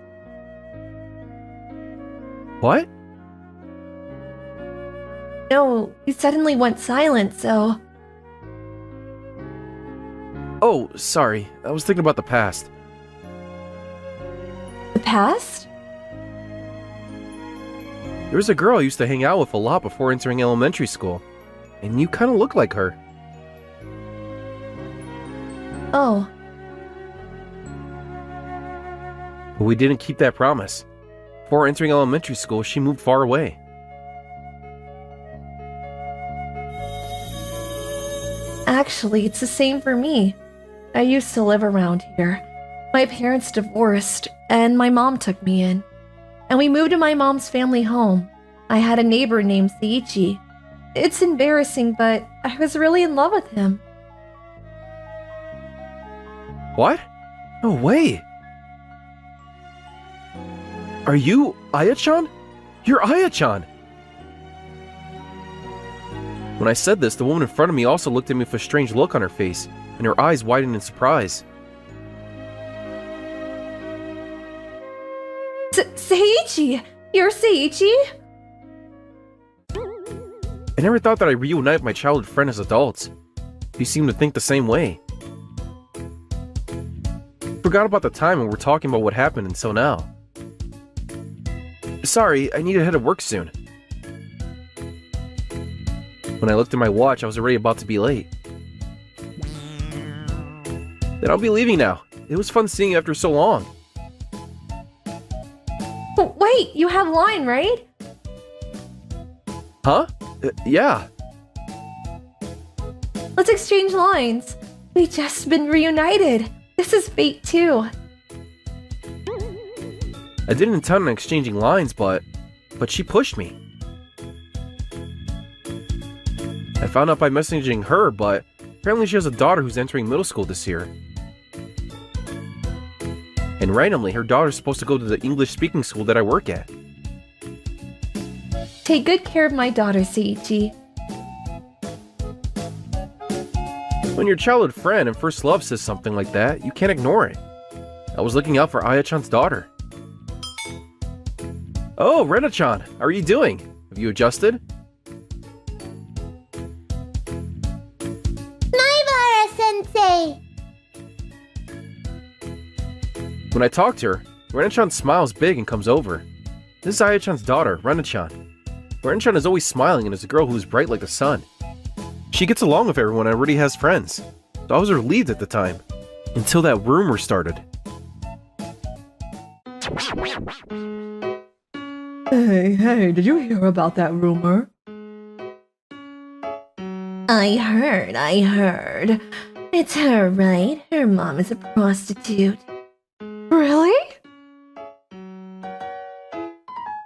What? No, you suddenly went silent, so... Oh, sorry. I was thinking about the past. The past? There was a girl I used to hang out with a lot before entering elementary school. And you kind of look like her. Oh. But we didn't keep that promise. Before entering elementary school, she moved far away. Actually, it's the same for me. I used to live around here. My parents divorced, and my mom took me in. And we moved to my mom's family home. I had a neighbor named Seiichi. It's embarrassing, but I was really in love with him. What? No way! Are you Aya-chan? You're Aya-chan! When I said this, the woman in front of me also looked at me with a strange look on her face, and her eyes widened in surprise. Seiichi! You're Seiichi? I never thought that I'd reunite with my childhood friend as adults. You seem to think the same way. Forgot about the time when we're talking about what happened until now. Sorry, I need to head to work soon. When I looked at my watch, I was already about to be late. Then I'll be leaving now. It was fun seeing you after so long. But wait, you have line, right? Huh? Yeah. Let's exchange lines. We just been reunited. This is fate too. I didn't intend on exchanging lines, but she pushed me. I found out by messaging her, but apparently she has a daughter who's entering middle school this year. And randomly, her daughter's supposed to go to the English-speaking school that I work at. Take good care of my daughter, Seiichi. When your childhood friend and first love says something like that, you can't ignore it. I was looking out for Aya-chan's daughter. Oh, Rena-chan, how are you doing? Have you adjusted? Naibara-sensei! When I talk to her, Rena-chan smiles big and comes over. This is Aya-chan's daughter, Rena-chan. Rena-chan is always smiling and is a girl who is bright like the sun. She gets along with everyone and already has friends. So I was relieved at the time. Until that rumor started. Hey, did you hear about that rumor? I heard. It's her, right? Her mom is a prostitute. Really?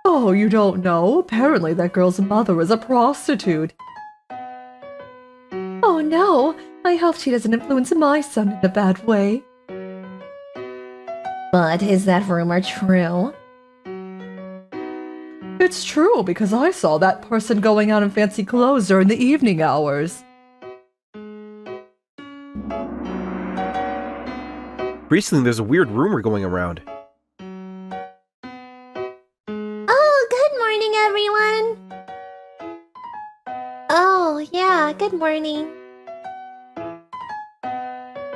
Oh, you don't know? Apparently that girl's mother is a prostitute. Oh no, I hope she doesn't influence my son in a bad way. But is that rumor true? It's true, because I saw that person going out in fancy clothes during the evening hours. Recently, there's a weird rumor going around. Oh, good morning, everyone! Oh, yeah, good morning.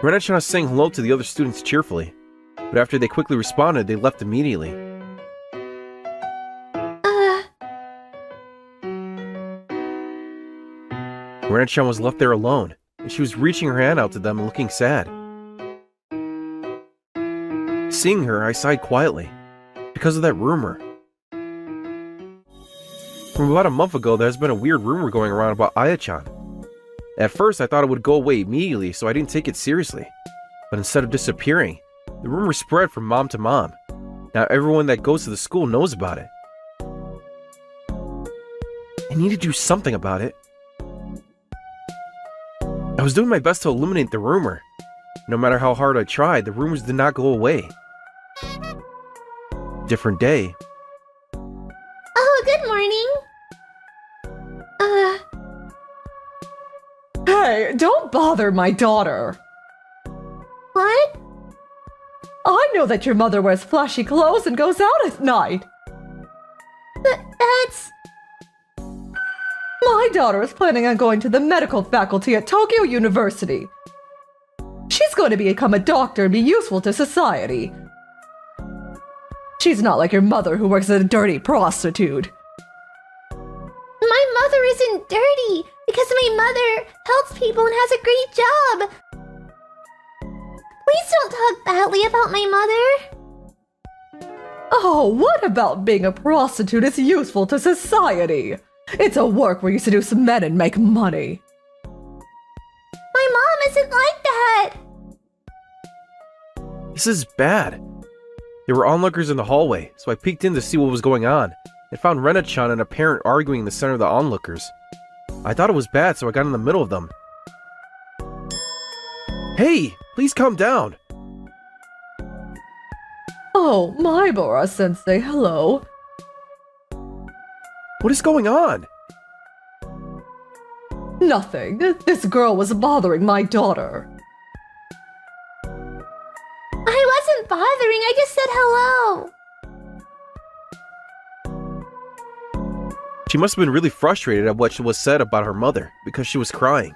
Rena-chan was saying hello to the other students cheerfully, but after they quickly responded, they left immediately. Rena-chan was left there alone, and she was reaching her hand out to them and looking sad. Seeing her, I sighed quietly, because of that rumor. From about a month ago, there's been a weird rumor going around about Aya-chan. At first, I thought it would go away immediately, so I didn't take it seriously. But instead of disappearing, the rumor spread from mom to mom. Now everyone that goes to the school knows about it. I need to do something about it. I was doing my best to eliminate the rumor. No matter how hard I tried, the rumors did not go away. Different day. Oh, good morning. Hey, don't bother my daughter. What? I know that your mother wears flashy clothes and goes out at night. That's... My daughter is planning on going to the medical faculty at Tokyo University. She's going to become a doctor and be useful to society. She's not like your mother who works as a dirty prostitute. My mother isn't dirty because my mother helps people and has a great job. Please don't talk badly about my mother. Oh, what about being a prostitute is useful to society? It's a work where you seduce men and make money. My mom isn't like that. This is bad. There were onlookers in the hallway, so I peeked in to see what was going on, and found Rena-chan and a parent arguing in the center of the onlookers. I thought it was bad, so I got in the middle of them. Hey, please calm down. Oh, Maibara-sensei, hello. What is going on? Nothing. This girl was bothering my daughter. I wasn't bothering, I just said hello. She must have been really frustrated at what was said about her mother, because she was crying.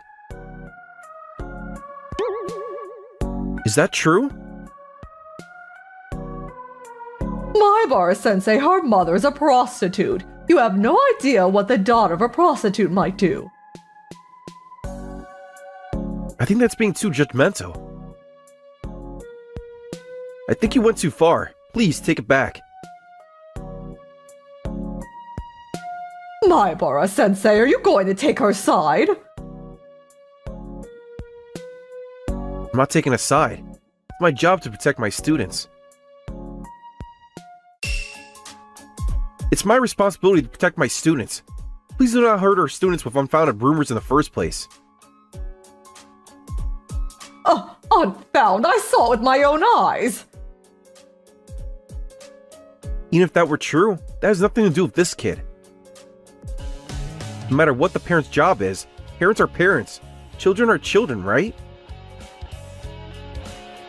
Is that true? Maibara-sensei, her mother is a prostitute. You have no idea what the daughter of a prostitute might do. I think that's being too judgmental. I think you went too far. Please take it back. Maibara-sensei, are you going to take her side? I'm not taking a side. It's my job to protect my students. It's my responsibility to protect my students. Please do not hurt our students with unfounded rumors in the first place. Oh, unfound! I saw it with my own eyes! Even if that were true, that has nothing to do with this kid. No matter what the parent's job is, parents are parents. Children are children, right?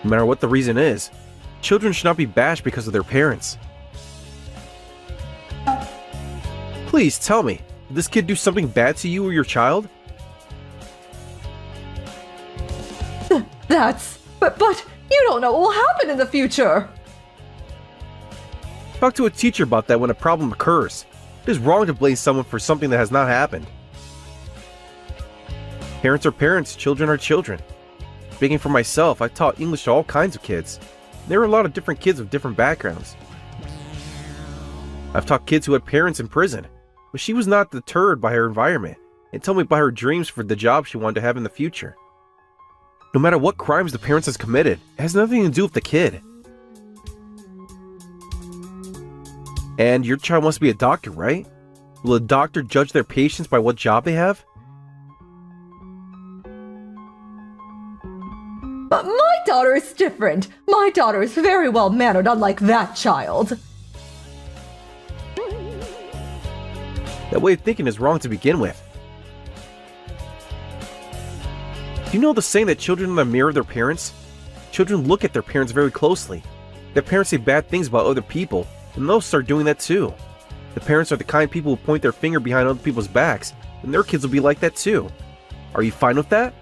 No matter what the reason is, children should not be bashed because of their parents. Please tell me, did this kid do something bad to you or your child? But you don't know what will happen in the future. Talk to a teacher about that when a problem occurs. It is wrong to blame someone for something that has not happened. Parents are parents, children are children. Speaking for myself, I taught English to all kinds of kids. There were a lot of different kids with different backgrounds. I've taught kids who had parents in prison, but she was not deterred by her environment and told me about her dreams for the job she wanted to have in the future. No matter what crimes the parents has committed, it has nothing to do with the kid. And your child wants to be a doctor, right? Will a doctor judge their patients by what job they have? But my daughter is different. My daughter is very well mannered, unlike that child. That way of thinking is wrong to begin with. Do you know the saying that children are the mirror of their parents? Children look at their parents very closely. Their parents say bad things about other people, and they'll start doing that too. The parents are the kind of people who point their finger behind other people's backs, and their kids will be like that too. Are you fine with that?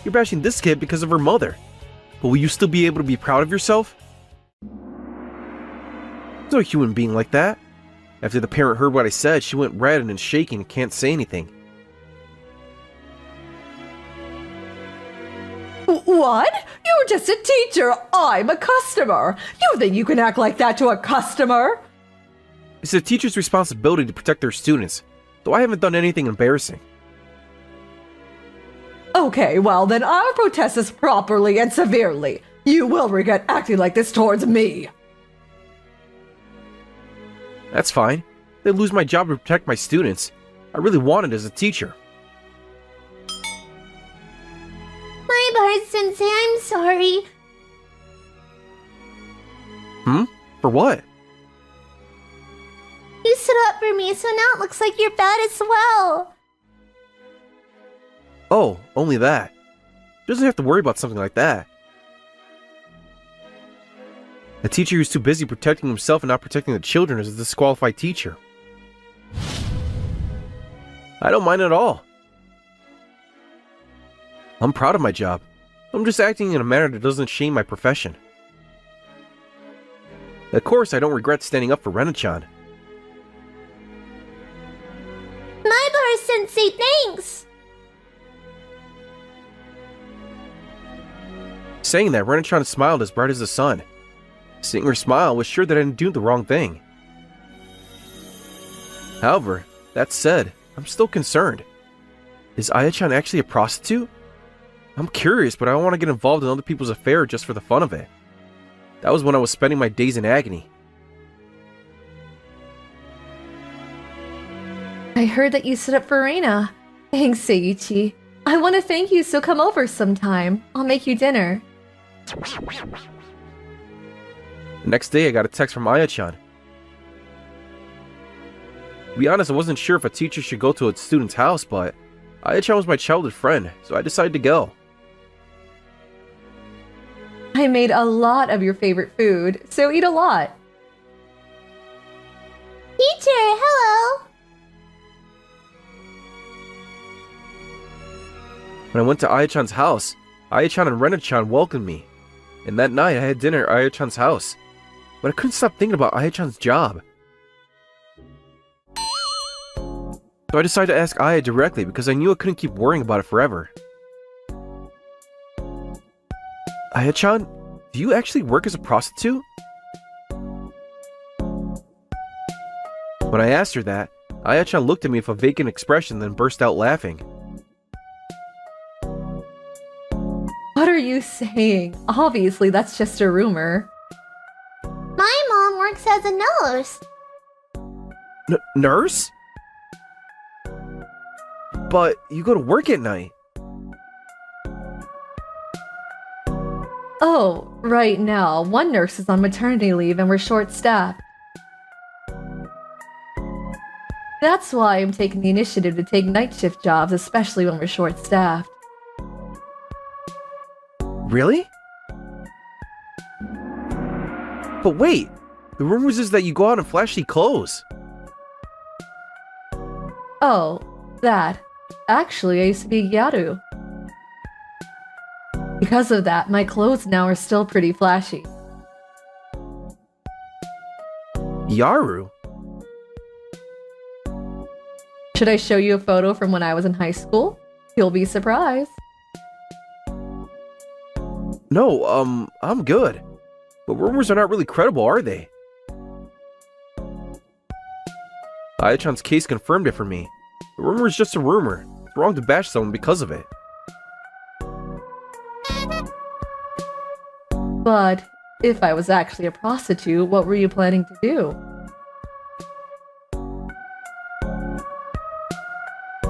You're bashing this kid because of her mother. But will you still be able to be proud of yourself? There's no human being like that. After the parent heard what I said, she went red and shaking and can't say anything. What? You're just a teacher. I'm a customer. You think you can act like that to a customer? It's a teacher's responsibility to protect their students, though I haven't done anything embarrassing. Okay, well then I'll protest this properly and severely. You will regret acting like this towards me. That's fine. They lose my job to protect my students. I really want it as a teacher. My Bart-sensei, I'm sorry. For what? You stood up for me, so now it looks like you're bad as well. Oh, only that. She doesn't have to worry about something like that. A teacher who's too busy protecting himself and not protecting the children is a disqualified teacher. I don't mind at all. I'm proud of my job. I'm just acting in a manner that doesn't shame my profession. Of course, I don't regret standing up for Renichan. My Bart-sensei, thanks. Saying that, Renichan smiled as bright as the sun. Seeing her smile was sure that I didn't do the wrong thing. However, that said, I'm still concerned. Is Aya-chan actually a prostitute? I'm curious, but I don't want to get involved in other people's affairs just for the fun of it. That was when I was spending my days in agony. I heard that you stood up for Reina. Thanks, Seiichi. I want to thank you, so come over sometime. I'll make you dinner. The next day, I got a text from Aya-chan. To be honest, I wasn't sure if a teacher should go to a student's house, but Aya-chan was my childhood friend, so I decided to go. I made a lot of your favorite food, so eat a lot. Teacher, hello. When I went to Aya-chan's house, Aya-chan and Renichan welcomed me. And that night, I had dinner at Aya-chan's house. But I couldn't stop thinking about Aya-chan's job. So I decided to ask Aya directly because I knew I couldn't keep worrying about it forever. Aya-chan, do you actually work as a prostitute? When I asked her that, Aya-chan looked at me with a vacant expression then burst out laughing. What are you saying? Obviously, that's just a rumor. My mom works as a nurse. Nurse? But you go to work at night. Oh, right now, one nurse is on maternity leave and we're short-staffed. That's why I'm taking the initiative to take night shift jobs, especially when we're short-staffed. Really? But wait! The rumors is that you go out in flashy clothes. Oh, that. Actually, I used to be a Gyaru. Because of that, my clothes now are still pretty flashy. Yaru? Should I show you a photo from when I was in high school? You'll be surprised. No, I'm good. But rumors are not really credible, are they? Aya-chan's case confirmed it for me. The rumor is just a rumor. It's wrong to bash someone because of it. But if I was actually a prostitute, what were you planning to do?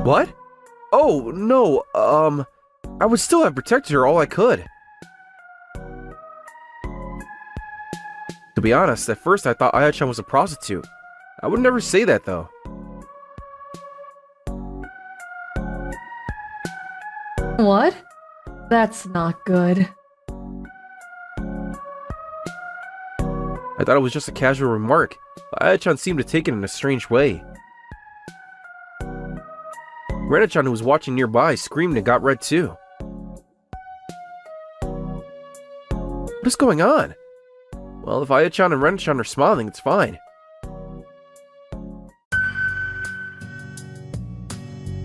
What? Oh, no, I would still have protected her all I could. To be honest, at first I thought Aya-chan was a prostitute. I would never say that though. What? That's not good. I thought it was just a casual remark, but Aya-chan seemed to take it in a strange way. Rena-chan, who was watching nearby, screamed and got red too. What is going on? Well, if Aya-chan and Rena-chan are smiling, it's fine.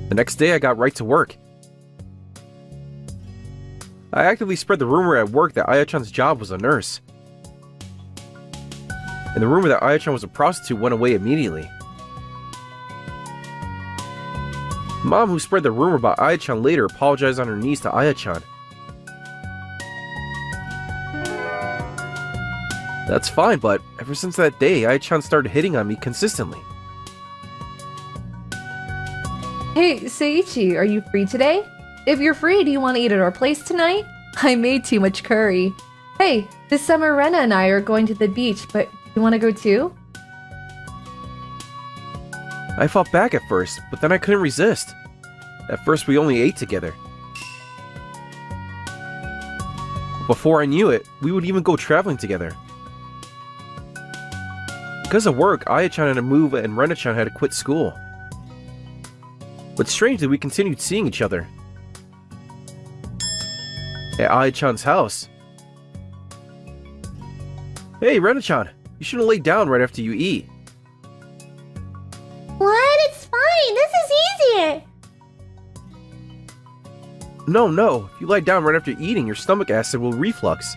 The next day, I got right to work. I actively spread the rumor at work that Aya-chan's job was a nurse. And the rumor that Aya-chan was a prostitute went away immediately. Mom, who spread the rumor about Aya-chan later, apologized on her knees to Aya-chan. That's fine, but ever since that day, Aya-chan started hitting on me consistently. Hey, Seiichi, are you free today? If you're free, do you want to eat at our place tonight? I made too much curry. Hey, this summer Rena and I are going to the beach, but you want to go too? I fought back at first, but then I couldn't resist. At first, we only ate together. But before I knew it, we would even go traveling together. Because of work, Aya-chan had to move and Rena-chan had to quit school. But strangely, we continued seeing each other. At Aya-chan's house. Hey, Rena-chan, you shouldn't lay down right after you eat. What? It's fine. This is easier. No. If you lie down right after eating, your stomach acid will reflux.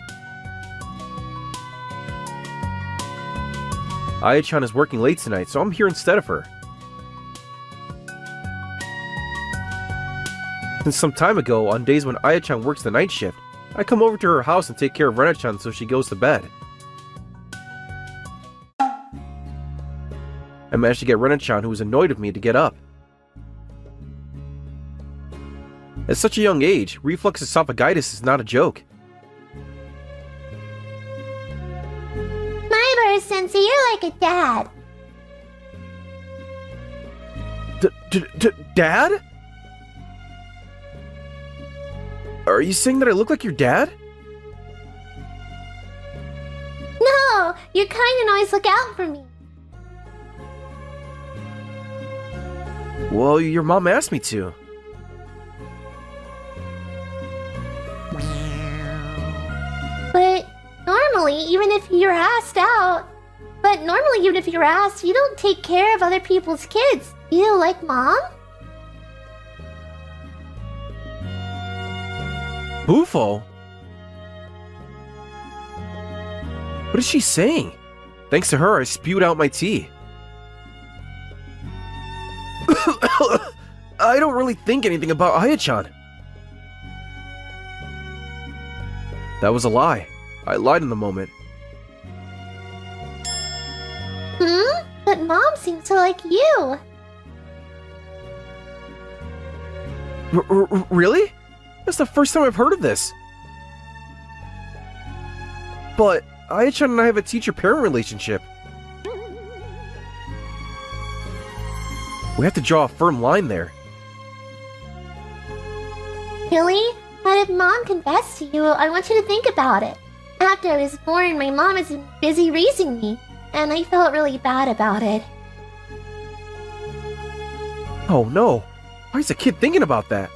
Aya-chan is working late tonight, so I'm here instead of her. Since some time ago, on days when Aya-chan works the night shift, I come over to her house and take care of Rena-chan so she goes to bed. I managed to get Rena-chan, who was annoyed with me, to get up. At such a young age, reflux esophagitis is not a joke. Sensei, you're like a dad. Dad? Are you saying that I look like your dad? No, you kind of always look out for me. Well, your mom asked me to. But normally, even if you're asked, you don't take care of other people's kids. You like mom? Bufo? What is she saying? Thanks to her, I spewed out my tea. I don't really think anything about Aya-chan. That was a lie. I lied in the moment. But mom seems to like you. Really? That's the first time I've heard of this. But Aya-chan and I have a teacher-parent relationship. We have to draw a firm line there. Really? But if mom confessed to you, I want you to think about it. After I was born, my mom was busy raising me, and I felt really bad about it. Oh no! Why is a kid thinking about that?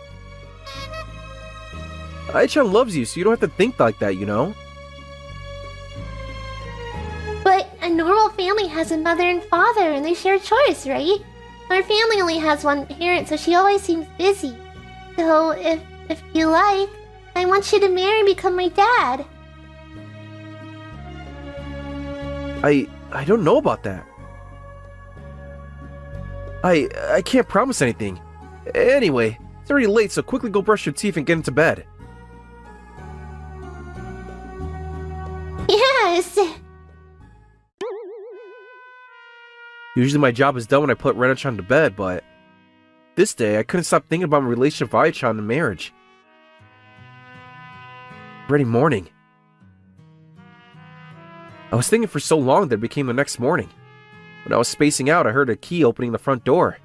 Ai-chan loves you, so you don't have to think like that, you know? But a normal family has a mother and father, and they share chores, right? Our family only has one parent, so she always seems busy. So, if you like, I want you to marry and become my dad. I don't know about that. I can't promise anything. Anyway, it's already late, so quickly go brush your teeth and get into bed. Yes! Usually my job is done when I put Rena-chan to bed, but this day I couldn't stop thinking about my relationship with Ai-chan and marriage. Already morning. I was thinking for so long that it became the next morning. When I was spacing out, I heard a key opening the front door.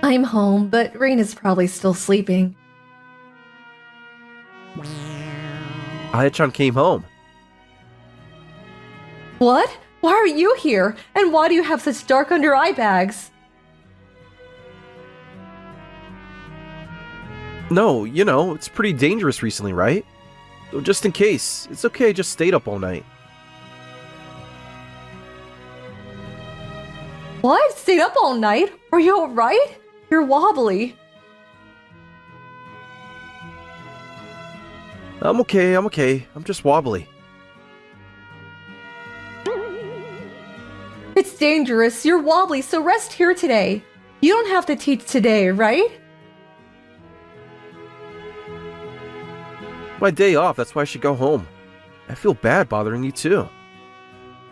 I'm home, but Reina's probably still sleeping. Ai-chan came home. What? Why are you here? And why do you have such dark under eye bags? No, you know, it's pretty dangerous recently, right? So just in case, it's okay, I just stayed up all night. What? Stayed up all night? Are you alright? You're wobbly. I'm okay, I'm just wobbly. It's dangerous. You're wobbly, so rest here today. You don't have to teach today, right? My day off, that's why I should go home. I feel bad bothering you too.